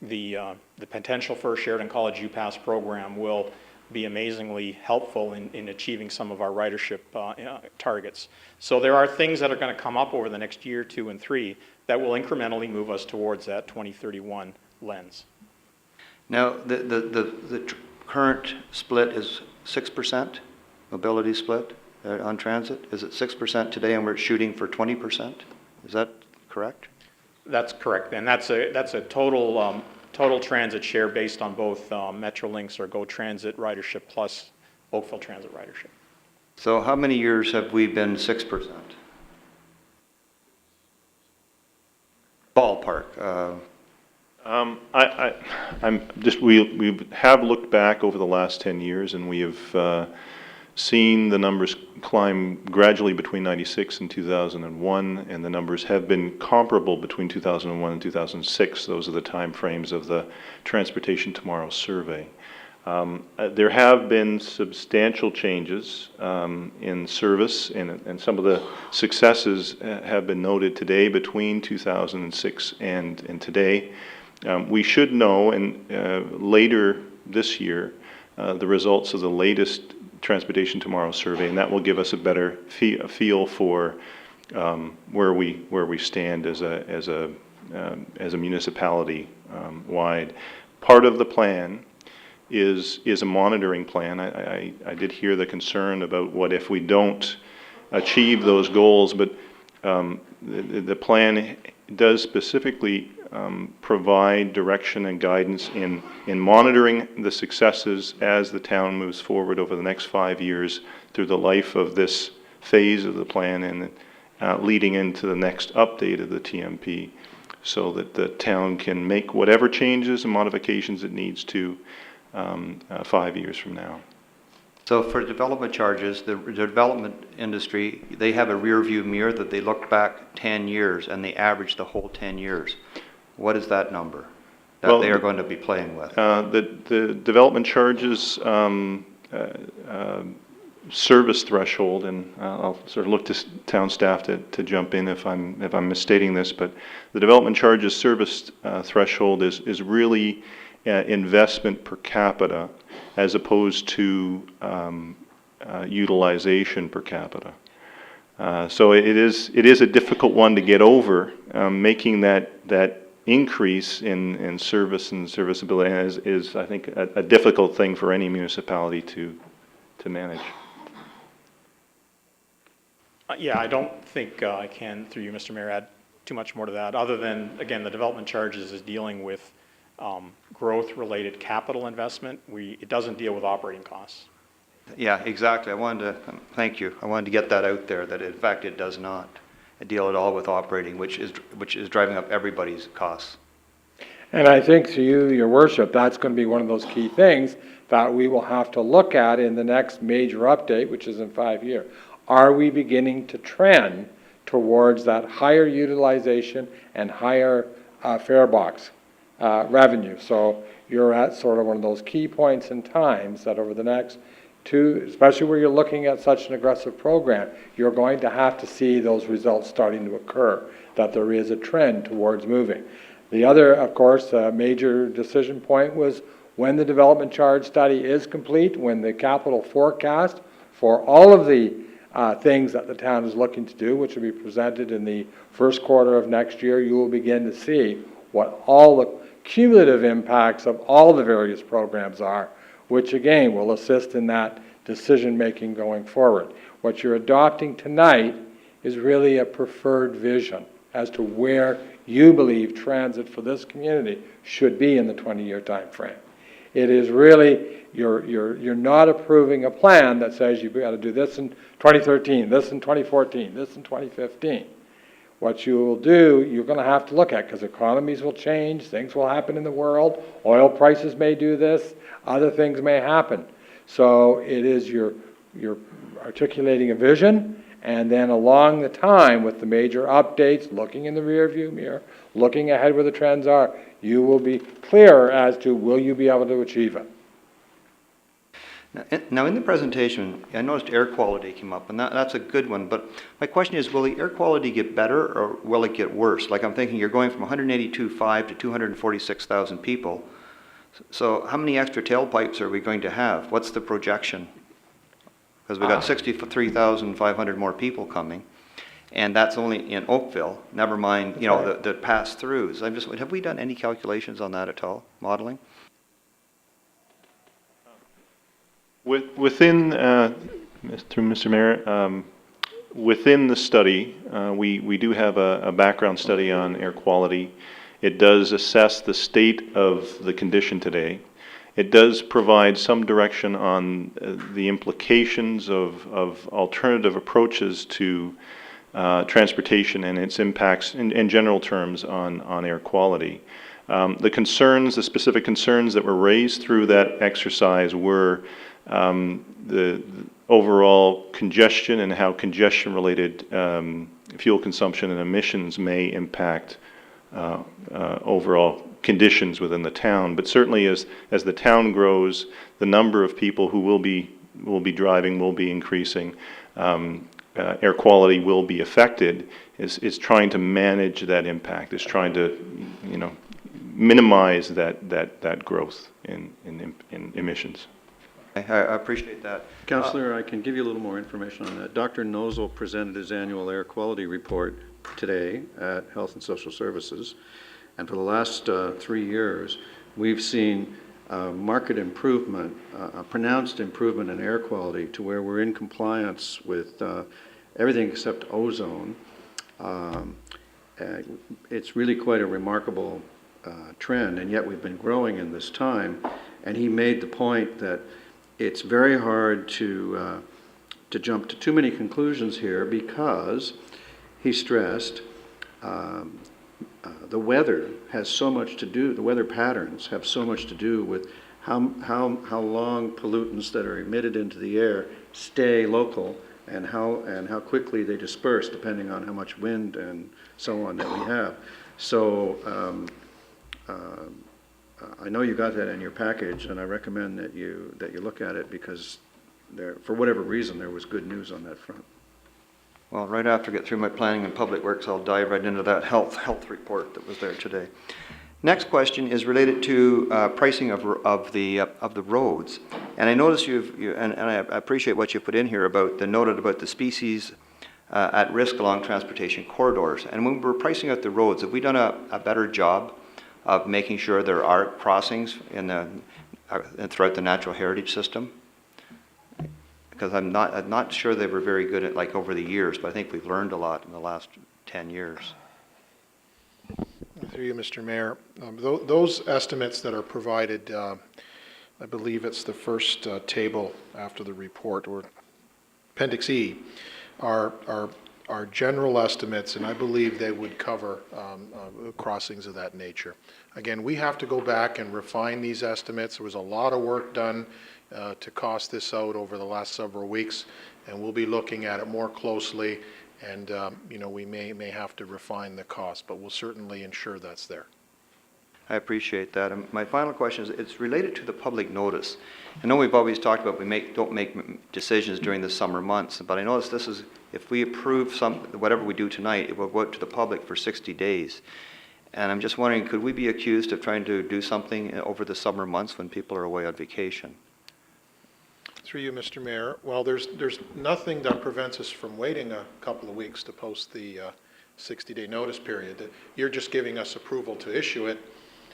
S10: The potential for a Sheridan College UPass program will be amazingly helpful in achieving some of our ridership targets. So there are things that are going to come up over the next year, 2, and 3 that will incrementally move us towards that 2031 lens.
S12: Now, the current split is 6%, mobility split on transit. Is it 6% today, and we're shooting for 20%? Is that correct?
S10: That's correct, and that's a total total transit share based on both Metrolinx or Go Transit ridership plus Oakville Transit ridership.
S12: So how many years have we been 6%? Ballpark.
S7: We have looked back over the last 10 years, and we have seen the numbers climb gradually between 96 and 2001, and the numbers have been comparable between 2001 and 2006. Those are the time frames of the Transportation Tomorrow survey. There have been substantial changes in service, and some of the successes have been noted today between 2006 and today. We should know later this year the results of the latest Transportation Tomorrow survey, and that will give us a better feel for where we stand as a municipality wide. Part of the plan is a monitoring plan. I did hear the concern about what if we don't achieve those goals, but the plan does specifically provide direction and guidance in monitoring the successes as the town moves forward over the next 5 years through the life of this phase of the plan, and leading into the next update of the TMP, so that the town can make whatever changes and modifications it needs to 5 years from now.
S12: So for development charges, the development industry, they have a rear view mirror that they look back 10 years and they average the whole 10 years. What is that number that they are going to be playing with?
S7: The development charges service threshold, and I'll sort of look to town staff to jump in if I'm misstating this, but the development charges service threshold is really investment per capita as opposed to utilization per capita. So it is a difficult one to get over. Making that increase in service and serviceability is I think, a difficult thing for any municipality to manage.
S10: Yeah, I don't think I can, through you, Mr. Mayor, add too much more to that, other than, again, the development charges is dealing with growth-related capital investment. It doesn't deal with operating costs.
S12: Yeah, exactly. I wanted to, thank you. I wanted to get that out there, that in fact it does not deal at all with operating, which is driving up everybody's costs.
S11: And I think to you, your worship, that's going to be one of those key things that we will have to look at in the next major update, which is in 5 years. Are we beginning to trend towards that higher utilization and higher fare box revenue? So you're at sort of one of those key points in times that over the next especially where you're looking at such an aggressive program, you're going to have to see those results starting to occur, that there is a trend towards moving. The other, of course, major decision point was when the development charge study is complete, when the capital forecast for all of the things that the town is looking to do, which will be presented in the first quarter of next year, you will begin to see what all the cumulative impacts of all the various programs are, which again will assist in that decision-making going forward. What you're adopting tonight is really a preferred vision as to where you believe transit for this community should be in the 20-year time frame. It is really, you're not approving a plan that says you've got to do this in 2013, this in 2014, this in 2015. What you will do, you're going to have to look at, because economies will change, things will happen in the world, oil prices may do this, other things may happen. So it is you're articulating a vision, and then along the time with the major updates, looking in the rear view mirror, looking ahead where the trends are, you will be clearer as to will you be able to achieve it.
S12: Now, in the presentation, I noticed air quality came up, and that's a good one, but my question is, will the air quality get better or will it get worse? Like, I'm thinking you're going from 182.5 to 246,000 people. So how many extra tailpipes are we going to have? What's the projection? Because we've got 63,500 more people coming, and that's only in Oakville, never mind, you know, the pass-throughs. Have we done any calculations on that at all, modeling?
S7: Within, through Mr. Mayor, within the study, we do have a background study on air quality. It does assess the state of the condition today. It does provide some direction on the implications of alternative approaches to transportation and its impacts in general terms on air quality. The concerns, the specific concerns that were raised through that exercise were the overall congestion and how congestion-related fuel consumption and emissions may impact overall conditions within the town. But certainly as the town grows, the number of people who will be driving will be increasing. Air quality will be affected. Is trying to manage that impact. Is trying to, you know, minimize that growth in emissions.
S12: I appreciate that.
S1: Councillor, I can give you a little more information on that. Dr. Nozel presented his annual air quality report today at Health and Social Services, and for the last 3 years, we've seen marked improvement, a pronounced improvement in air quality to where we're in compliance with everything except ozone. It's really quite a remarkable trend, and yet we've been growing in this time. And he made the point that it's very hard to jump to too many conclusions here because, he stressed, the weather has so much to do, the weather patterns have so much to do with how long pollutants that are emitted into the air stay local and how quickly they disperse depending on how much wind and so on that we have. So I know you got that in your package, and I recommend that you look at it because for whatever reason, there was good news on that front.
S12: Well, right after I get through my planning and public works, I'll dive right into that health report that was there today. Next question is related to pricing of the roads. And I notice and I appreciate what you put in here about noted about the species at risk along transportation corridors. And when we're pricing out the roads, have we done a better job of making sure there are crossings throughout the natural heritage system? Because I'm not sure they were very good at over the years, but I think we've learned a lot in the last 10 years.
S2: Through you, Mr. Mayor. Those estimates that are provided, I believe it's the first table after the report, or Appendix E, are general estimates, and I believe they would cover crossings of that nature. Again, we have to go back and refine these estimates. There was a lot of work done to cost this out over the last several weeks, and we'll be looking at it more closely, and we may have to refine the cost, but we'll certainly ensure that's there.
S12: I appreciate that. And my final question is, it's related to the public notice. I know we've always talked about don't make decisions during the summer months, but I notice this is, if we approve whatever we do tonight, it will go out to the public for 60 days. And I'm just wondering, could we be accused of trying to do something over the summer months when people are away on vacation?
S2: Through you, Mr. Mayor. Well, there's nothing that prevents us from waiting a couple of weeks to post the 60-day notice period. You're just giving us approval to issue it.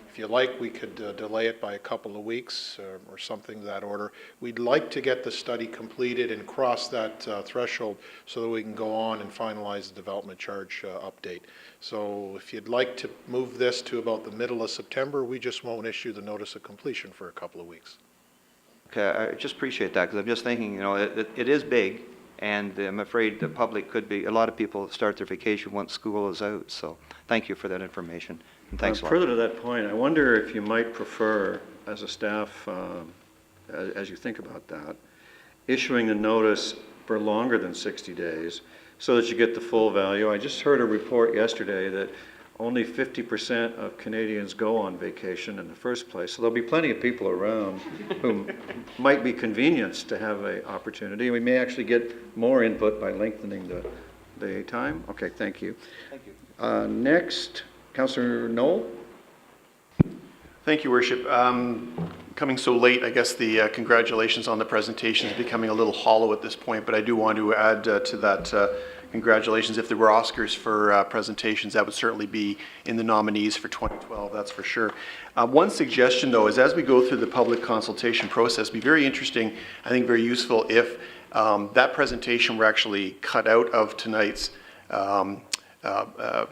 S2: If you like, we could delay it by a couple of weeks or something of that order. We'd like to get the study completed and cross that threshold so that we can go on and finalize the development charge update. So if you'd like to move this to about the middle of September, we just won't issue the notice of completion for a couple of weeks.
S12: Okay, I just appreciate that, because I'm just thinking, it is big, and I'm afraid the public could be, a lot of people start their vacation once school is out. So thank you for that information, and thanks a lot.
S1: Further to that point, I wonder if you might prefer, as a staff, as you think about that, issuing a notice for longer than 60 days so that you get the full value. I just heard a report yesterday that only 50% of Canadians go on vacation in the first place. So there'll be plenty of people around who might be convenienced to have an opportunity. We may actually get more input by lengthening the time. Okay, thank you.
S12: Thank you.
S1: Next, Councillor Knoll.
S13: Thank you, Worship. Coming so late, I guess the congratulations on the presentation is becoming a little hollow at this point, but I do want to add to that congratulations. If there were Oscars for presentations, that would certainly be in the nominees for 2012, that's for sure. One suggestion, though, is as we go through the public consultation process, it'd be very interesting, I think very useful, if that presentation were actually cut out of tonight's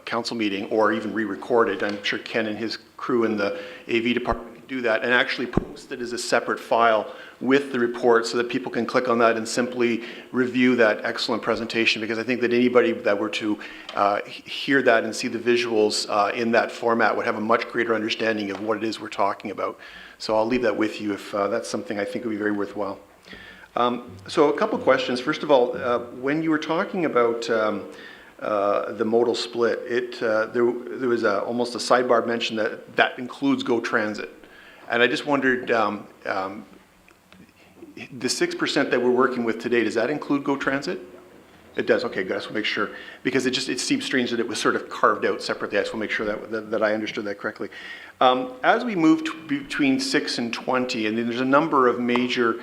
S13: council meeting or even re-recorded. I'm sure Ken and his crew in the AV department can do that and actually post it as a separate file with the report so that people can click on that and simply review that excellent presentation, because I think that anybody that were to hear that and see the visuals in that format would have a much greater understanding of what it is we're talking about. So I'll leave that with you if that's something I think would be very worthwhile. So a couple questions. First of all, when you were talking about the modal split, there was almost a sidebar mention that includes GO Transit. And I just wondered, the 6% that we're working with today, does that include GO Transit? It does. Okay, good. I just want to make sure, because it seems strange that it was sort of carved out separately. I just want to make sure that I understood that correctly. As we move between 6 and 20, and then there's a number of major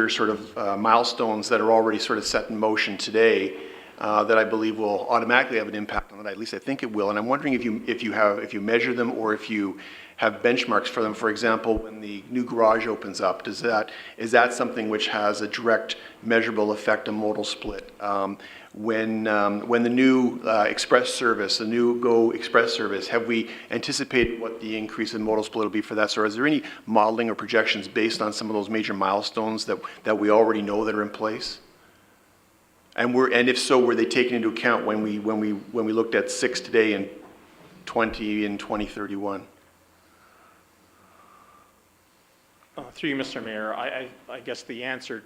S13: sort of milestones that are already sort of set in motion today that I believe will automatically have an impact on that. At least I think it will. And I'm wondering if you measure them or if you have benchmarks for them. For example, when the new garage opens up, is that something which has a direct measurable effect on modal split? When the new express service, the new GO Express service, have we anticipated what the increase in modal split will be for that? So is there any modeling or projections based on some of those major milestones that we already know that are in place? And if so, were they taken into account when we looked at 6 today and 20 in 2031?
S10: Through you, Mr. Mayor, I guess the answer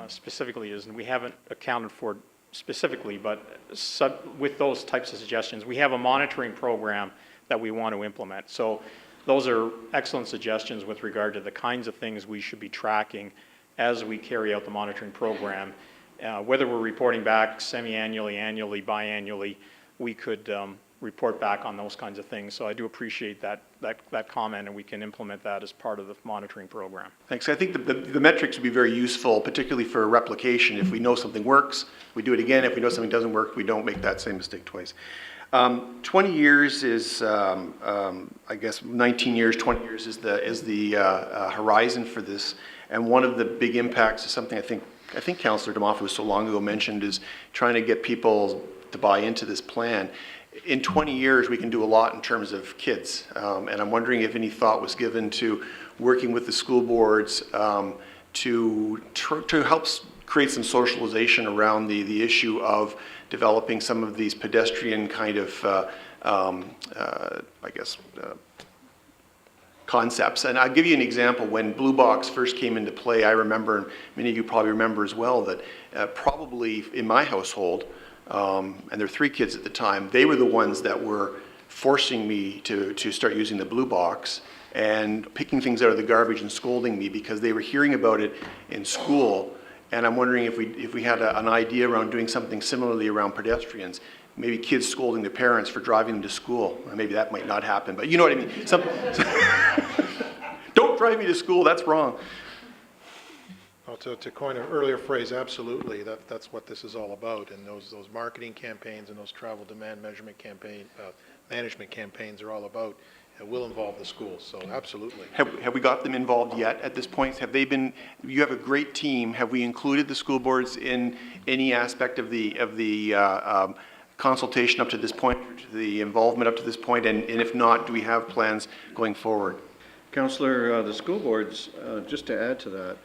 S10: specifically is, and we haven't accounted for specifically, but with those types of suggestions, we have a monitoring program that we want to implement. So those are excellent suggestions with regard to the kinds of things we should be tracking as we carry out the monitoring program. Whether we're reporting back semi-annually, annually, biannually, we could report back on those kinds of things. So I do appreciate that comment, and we can implement that as part of the monitoring program.
S13: Thanks. I think the metrics would be very useful, particularly for replication. If we know something works, we do it again. If we know something doesn't work, we don't make that same mistake twice. 20 years is, I guess, 19 years, 20 years is the horizon for this. And one of the big impacts is something I think Councillor Demoffat so long ago mentioned, is trying to get people to buy into this plan. In 20 years, we can do a lot in terms of kids. And I'm wondering if any thought was given to working with the school boards to help create some socialization around the issue of developing some of these pedestrian kind of, I guess, concepts. And I'll give you an example. When Blue Box first came into play, I remember, and many of you probably remember as well, that probably in my household, and there were 3 kids at the time, they were the ones that were forcing me to start using the Blue Box and picking things out of the garbage and scolding me because they were hearing about it in school. And I'm wondering if we had an idea around doing something similarly around pedestrians, maybe kids scolding their parents for driving them to school. Maybe that might not happen, but you know what I mean. Don't drive me to school, that's wrong.
S2: Well, to coin an earlier phrase, absolutely, that's what this is all about. And those marketing campaigns and those travel demand management campaigns are all about, will involve the schools, so absolutely.
S13: Have we got them involved yet at this point? Have they been, you have a great team, have we included the school boards in any aspect of the consultation up to this point, the involvement up to this point, and if not, do we have plans going forward?
S1: Councillor, the school boards, just to add to that,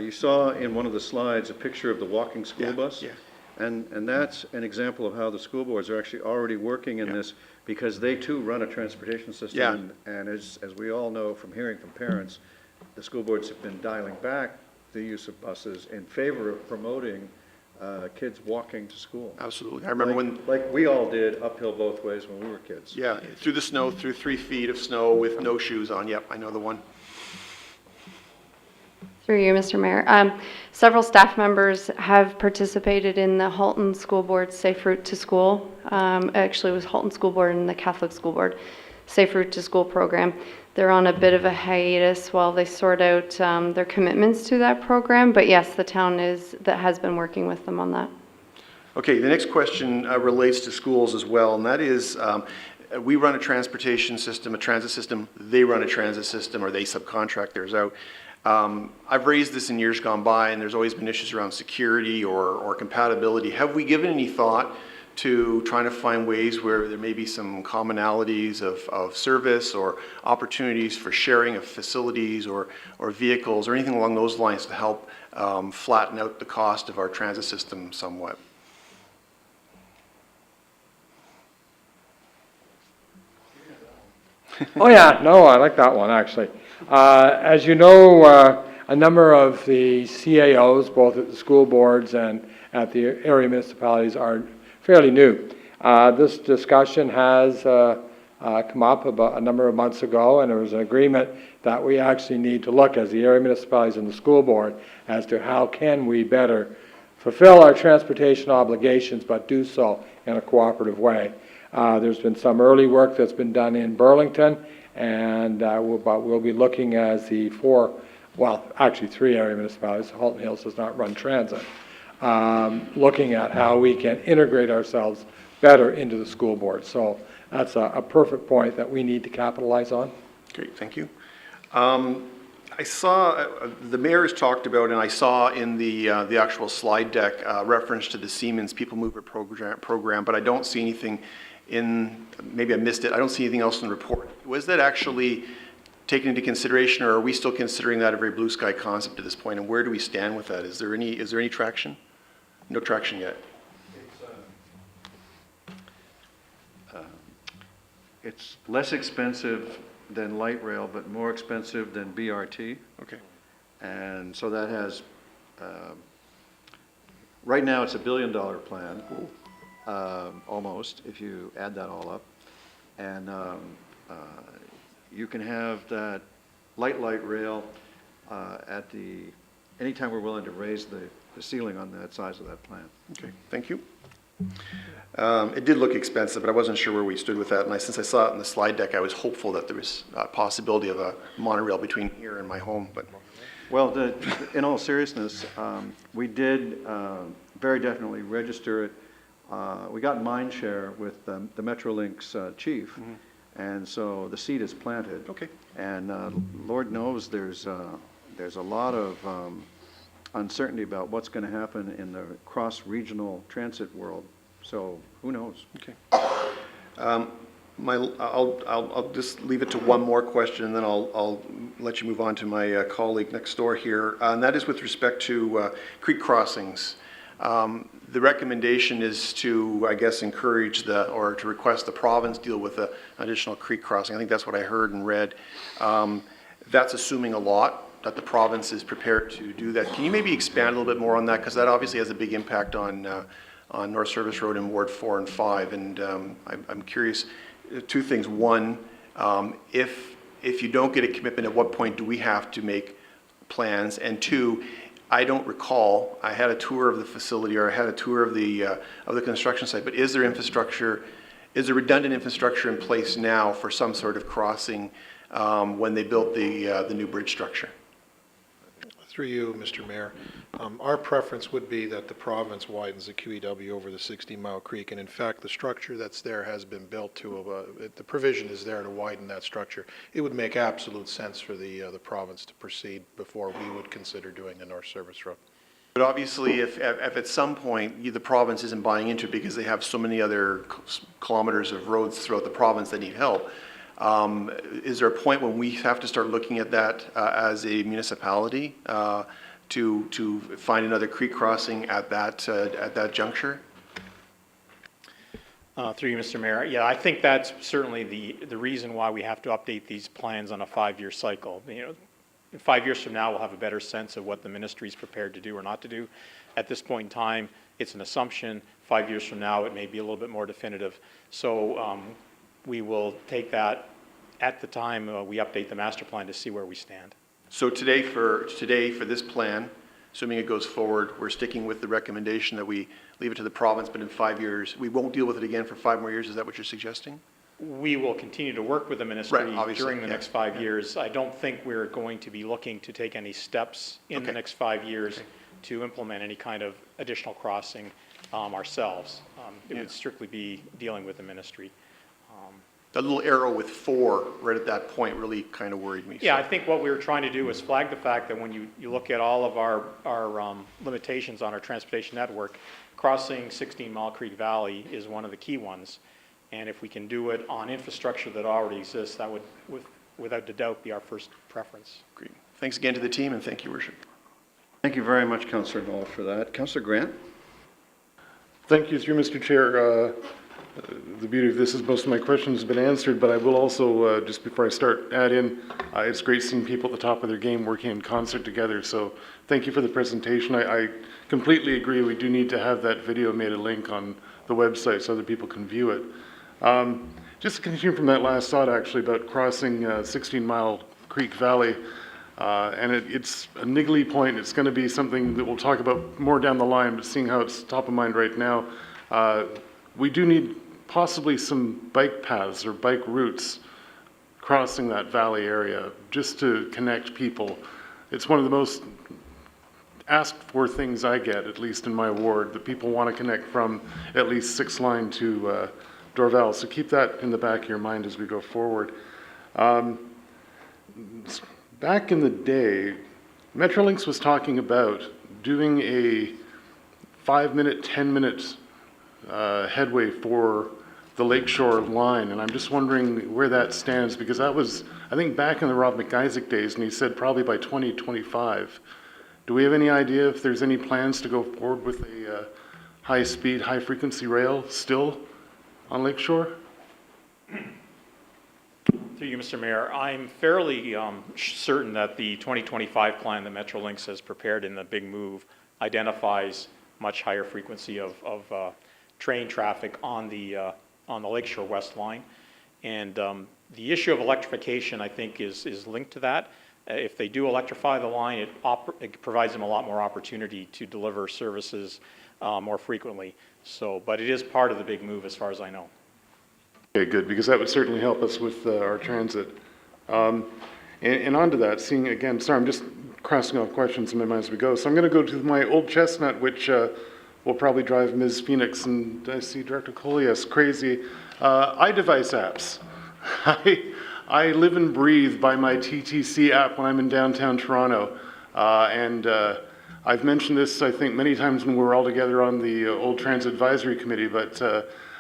S1: you saw in one of the slides a picture of the walking school bus.
S13: Yeah.
S1: And that's an example of how the school boards are actually already working in this, because they too run a transportation system.
S13: Yeah.
S1: And as we all know from hearing from parents, the school boards have been dialing back the use of buses in favor of promoting kids walking to school.
S13: Absolutely. I remember
S1: like we all did uphill both ways when we were kids.
S13: Yeah, through the snow, through 3 feet of snow with no shoes on. Yep, I know the one.
S3: Through you, Mr. Mayor. Several staff members have participated in the Halton School Board Safe Route to School. Actually, it was Halton School Board and the Catholic School Board Safe Route to School program. They're on a bit of a hiatus while they sort out their commitments to that program. But yes, the town has been working with them on that.
S13: Okay, the next question relates to schools as well, and that is, we run a transportation system, a transit system. They run a transit system, or they subcontract theirs out. I've raised this in years gone by, and there's always been issues around security or compatibility. Have we given any thought to trying to find ways where there may be some commonalities of service or opportunities for sharing of facilities or vehicles or anything along those lines to help flatten out the cost of our transit system somewhat?
S11: Oh, yeah, no, I like that one, actually. As you know, a number of the CAOs, both at the school boards and at the area municipalities, are fairly new. This discussion has come up about a number of months ago, and there was an agreement that we actually need to look as the area municipalities and the school board as to how can we better fulfill our transportation obligations, but do so in a cooperative way. There's been some early work that's been done in Burlington, and we'll be looking as the 3 area municipalities. Halton Hills does not run transit. Looking at how we can integrate ourselves better into the school board. So that's a perfect point that we need to capitalize on.
S13: Great, thank you. I saw, the mayor has talked about, and I saw in the actual slide deck reference to the Siemens People Mover program, but I don't see anything in, maybe I missed it, I don't see anything else in the report. Was that actually taken into consideration, or are we still considering that a very blue sky concept at this point, and where do we stand with that? Is there any traction? No traction yet.
S1: It's less expensive than light rail, but more expensive than BRT.
S13: Okay.
S1: And so that has, right now it's $1 billion plan, almost, if you add that all up. And you can have that light rail anytime we're willing to raise the ceiling on that size of that plant.
S13: Okay, thank you. It did look expensive, but I wasn't sure where we stood with that. And since I saw it in the slide deck, I was hopeful that there was a possibility of a monorail between here and my home, but.
S1: Well, in all seriousness, we did very definitely register it. We got mind share with the Metrolinx chief, and so the seed is planted.
S13: Okay.
S1: And Lord knows there's a lot of uncertainty about what's going to happen in the cross-regional transit world. So who knows?
S13: Okay. I'll just leave it to one more question, and then I'll let you move on to my colleague next door here, and that is with respect to creek crossings. The recommendation is to, I guess, encourage or to request the province deal with the additional creek crossing. I think that's what I heard and read. That's assuming a lot, that the province is prepared to do that. Can you maybe expand a little bit more on that? Because that obviously has a big impact on North Service Road in Ward 4 and 5. And I'm curious, two things. One, if you don't get a commitment, at what point do we have to make plans? And two, I don't recall, I had a tour of the facility, or I had a tour of the construction site, but is there redundant infrastructure in place now for some sort of crossing when they built the new bridge structure?
S2: Through you, Mr. Mayor, our preference would be that the province widens the QEW over the 60-mile creek, and in fact, the structure that's there has been built the provision is there to widen that structure. It would make absolute sense for the province to proceed before we would consider doing a North Service Road.
S13: But obviously, if at some point the province isn't buying into it because they have so many other kilometers of roads throughout the province that need help, is there a point when we have to start looking at that as a municipality to find another creek crossing at that juncture?
S10: Through you, Mr. Mayor. Yeah, I think that's certainly the reason why we have to update these plans on a 5-year cycle. You know, 5 years from now, we'll have a better sense of what the ministry is prepared to do or not to do. At this point in time, it's an assumption. 5 years from now, it may be a little bit more definitive. So we will take that at the time we update the master plan to see where we stand.
S13: So today for this plan, assuming it goes forward, we're sticking with the recommendation that we leave it to the province, but in 5 years, we won't deal with it again for 5 more years. Is that what you're suggesting?
S10: We will continue to work with the ministry during the next 5
S13: yeah.
S10: years. I don't think we're going to be looking to take any steps in the next 5 years to implement any kind of additional crossing ourselves. It would strictly be dealing with the ministry.
S13: The little arrow with 4 right at that point really kind of worried me.
S10: Yeah, I think what we were trying to do was flag the fact that when you look at all of our limitations on our transportation network, crossing 16 Mile Creek Valley is one of the key ones. And if we can do it on infrastructure that already exists, that would, without a doubt, be our first preference.
S13: Great. Thanks again to the team, and thank you, Worship.
S1: Thank you very much, Councillor Knoll, for that. Councillor Grant?
S14: Thank you, through Mr. Chair. The beauty of this is most of my questions have been answered, but I will also, just before I start, add in, it's great seeing people at the top of their game working in concert together. So thank you for the presentation. I completely agree. We do need to have that video made a link on the website so other people can view it. Just to continue from that last thought, actually, about crossing 16 Mile Creek Valley, and it's a niggly point. It's going to be something that we'll talk about more down the line, but seeing how it's top of mind right now, we do need possibly some bike paths or bike routes crossing that valley area just to connect people. It's one of the most asked for things I get, at least in my ward, that people want to connect from at least 6 Line to Dorval. So keep that in the back of your mind as we go forward. Back in the day, Metrolinx was talking about doing a 5-minute, 10-minute headway for the Lakeshore line, and I'm just wondering where that stands, because that was, I think, back in the Rob McIsaac days, and he said probably by 2025. Do we have any idea if there's any plans to go forward with a high-speed, high-frequency rail still on Lakeshore?
S10: Through you, Mr. Mayor, I'm fairly certain that the 2025 plan that Metrolinx has prepared in the big move identifies much higher frequency of train traffic on the Lakeshore West line. And The issue of electrification, I think, is linked to that. If they do electrify the line, it provides them a lot more opportunity to deliver services more frequently. So, but it is part of the big move as far as I know.
S14: Okay, good, because that would certainly help us with our transit. And onto that, seeing again, sorry, I'm just crossing off questions in my mind as we go. So I'm going to go to my old chestnut, which will probably drive Ms. Phoenix and I see Director Colias crazy. iDevice apps. I live and breathe by my TTC app when I'm in downtown Toronto. And I've mentioned this, I think, many times when we were all together on the Old Transit Advisory Committee, but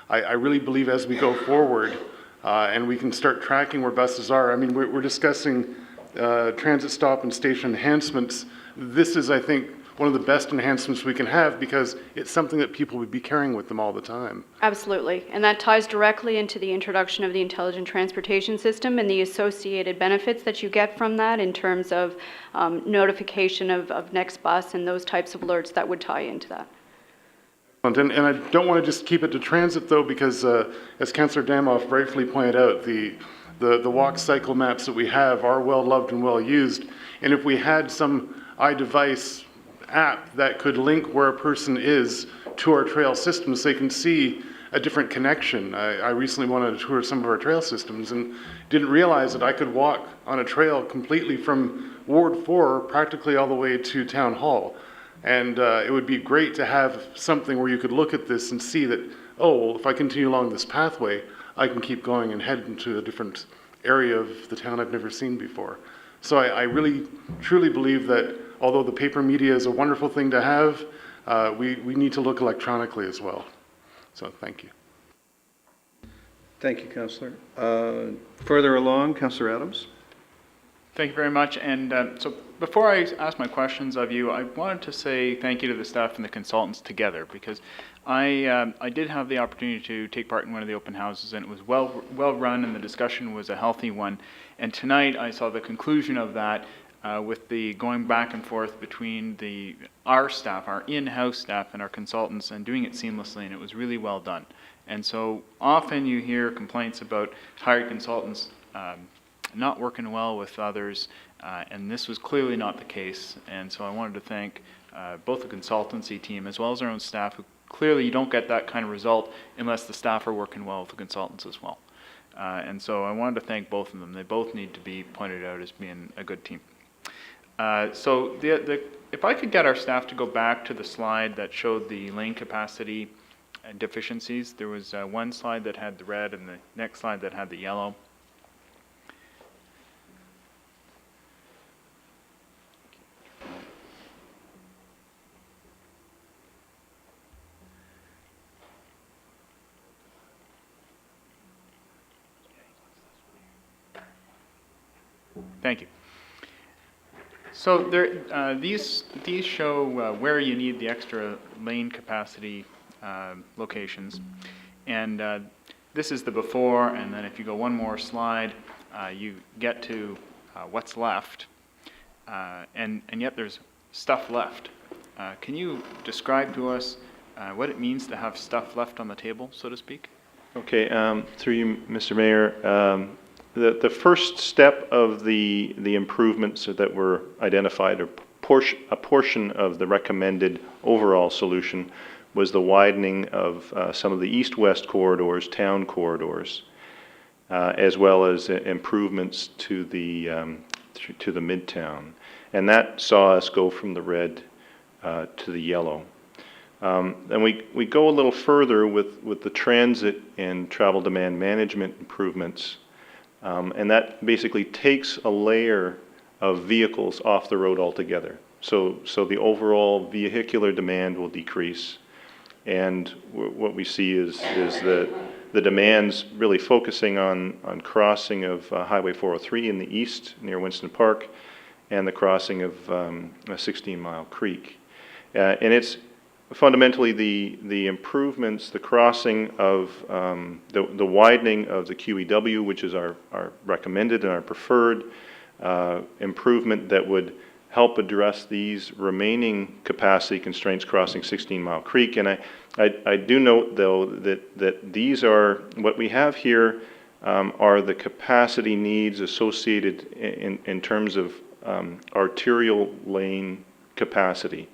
S14: I really believe as we go forward and we can start tracking where buses are. I mean, we're discussing transit stop and station enhancements. This is, I think, one of the best enhancements we can have because it's something that people would be carrying with them all the time.
S5: Absolutely, and that ties directly into the introduction of the intelligent transportation system and the associated benefits that you get from that in terms of notification of next bus and those types of alerts that would tie into that.
S14: And I don't want to just keep it to transit though, because as Councillor Damoff rightfully pointed out, the walk cycle maps that we have are well loved and well used. And if we had some iDevice app that could link where a person is to our trail systems, they can see a different connection. I recently went on a tour of some of our trail systems and didn't realize that I could walk on a trail completely from Ward 4 practically all the way to Town Hall. And it would be great to have something where you could look at this and see that, oh, well, if I continue along this pathway, I can keep going and head into a different area of the town I've never seen before. So I really, truly believe that although the paper media is a wonderful thing to have, we need to look electronically as well. So thank you.
S1: Thank you, Councillor. Further along, Councillor Adams.
S15: Thank you very much. And so before I ask my questions of you, I wanted to say thank you to the staff and the consultants together, because I did have the opportunity to take part in one of the open houses, and it was well run, and the discussion was a healthy one. And tonight I saw the conclusion of that with the going back and forth between our staff, our in-house staff, and our consultants, and doing it seamlessly, and it was really well done. And so often you hear complaints about hired consultants not working well with others, and this was clearly not the case. And so I wanted to thank both the consultancy team as well as our own staff, who clearly you don't get that kind of result unless the staff are working well with the consultants as well. And so I wanted to thank both of them. They both need to be pointed out as being a good team. So if I could get our staff to go back to the slide that showed the lane capacity and deficiencies. There was one slide that had the red and the next slide that had the yellow. Thank you. So these show where you need the extra lane capacity locations, and this is the before, and then if you go one more slide, you get to what's left, and yet there's stuff left. Can you describe to us what it means to have stuff left on the table, so to speak?
S7: Okay, through you, Mr. Mayor, the first step of the improvements that were identified, or a portion of the recommended overall solution, was the widening of some of the east-west corridors, town corridors, as well as improvements to the midtown, and that saw us go from the red to the yellow. And we go a little further with the transit and travel demand management improvements. And that basically takes a layer of vehicles off the road altogether. So the overall vehicular demand will decrease. And what we see is that the demand's really focusing on crossing of Highway 403 in the east near Winston Park and the crossing of 16 Mile Creek. And it's fundamentally the improvements, the crossing of the widening of the QEW, which is our recommended and our preferred improvement that would help address these remaining capacity constraints crossing 16 Mile Creek. And I do note, though, that these are, what we have here are the capacity needs associated in terms of arterial lane capacity.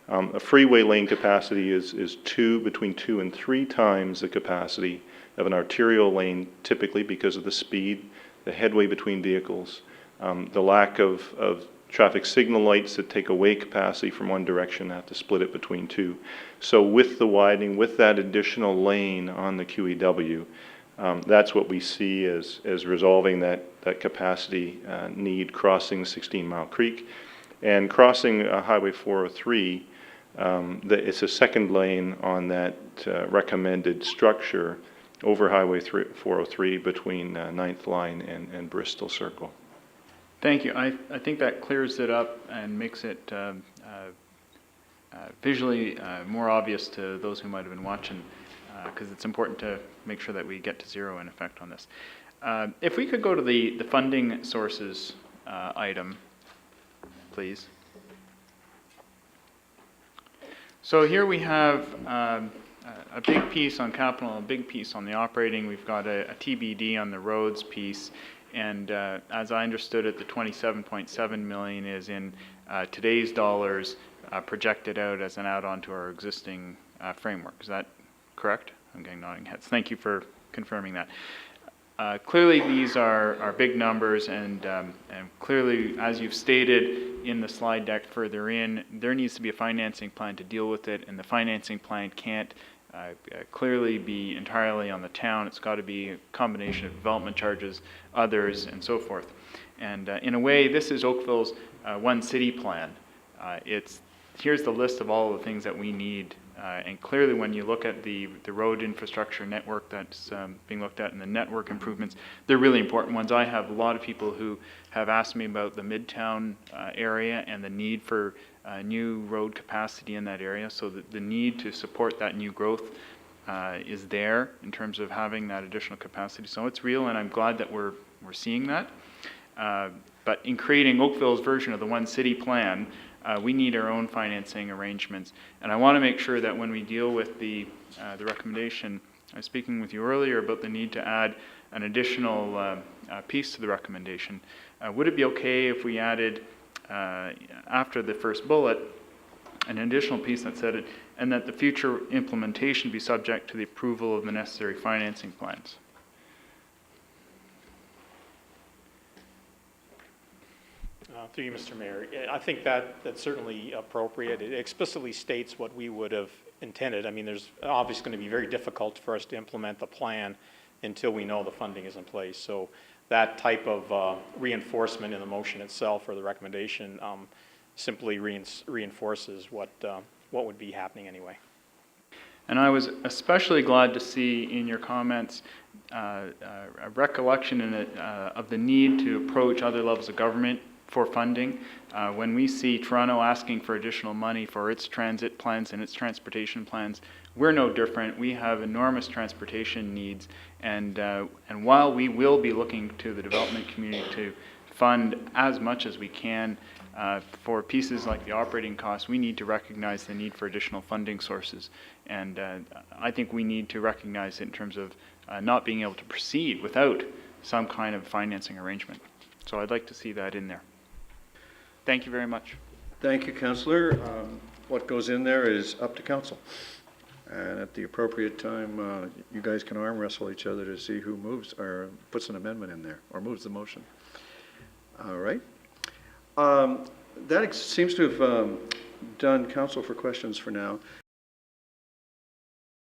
S7: A freeway lane capacity is between 2 and 3 times the capacity of an arterial lane, typically because of the speed, the headway between vehicles, the lack of traffic signal lights that take away capacity from one direction, have to split it between 2. So with the widening, with that additional lane on the QEW, that's what we see as resolving that capacity need crossing 16 Mile Creek. And crossing Highway 403, it's a second lane on that recommended structure over Highway 403 between 9th Line and Bristol Circle.
S15: Thank you. I think that clears it up and makes it visually more obvious to those who might have been watching, because it's important to make sure that we get to zero in effect on this. If we could go to the funding sources item, please. So here we have a big piece on capital, a big piece on the operating. We've got a TBD on the roads piece. And as I understood it, the 27.7 million is in today's dollars projected out as an add-on to our existing framework. Is that correct? I'm getting nodding heads. Thank you for confirming that. Clearly, these are big numbers, and clearly, as you've stated in the slide deck further in, there needs to be a financing plan to deal with it, and the financing plan can't clearly be entirely on the town. It's got to be a combination of development charges, others, and so forth. And in a way, this is Oakville's one city plan. Here's the list of all the things that we need. And clearly, when you look at the road infrastructure network that's being looked at and the network improvements, they're really important ones. I have a lot of people who have asked me about the Midtown area and the need for new road capacity in that area. So the need to support that new growth is there in terms of having that additional capacity. So it's real, and I'm glad that we're seeing that. But in creating Oakville's version of the One City plan, we need our own financing arrangements. And I want to make sure that when we deal with the recommendation, I was speaking with you earlier about the need to add an additional piece to the recommendation. Would it be okay if we added, after the first bullet, an additional piece that said it, and that the future implementation be subject to the approval of the necessary financing plans?
S10: Through you, Mr. Mayor, I think that's certainly appropriate. It explicitly states what we would have intended. I mean, there's obviously going to be very difficult for us to implement the plan until we know the funding is in place. So that type of reinforcement in the motion itself or the recommendation simply reinforces what would be happening anyway.
S15: And I was especially glad to see in your comments a recollection in it of the need to approach other levels of government for funding. When we see Toronto asking for additional money for its transit plans and its transportation plans, we're no different. We have enormous transportation needs, and while we will be looking to the development community to fund as much as we can for pieces like the operating costs, we need to recognize the need for additional funding sources. And I think we need to recognize it in terms of not being able to proceed without some kind of financing arrangement. So I'd like to see that in there. Thank you very much.
S1: Thank you, Councillor. What goes in there is up to council. And at the appropriate time, you guys can arm wrestle each other to see who moves or puts an amendment in there or moves the motion. All right. That seems to have done council for questions for now.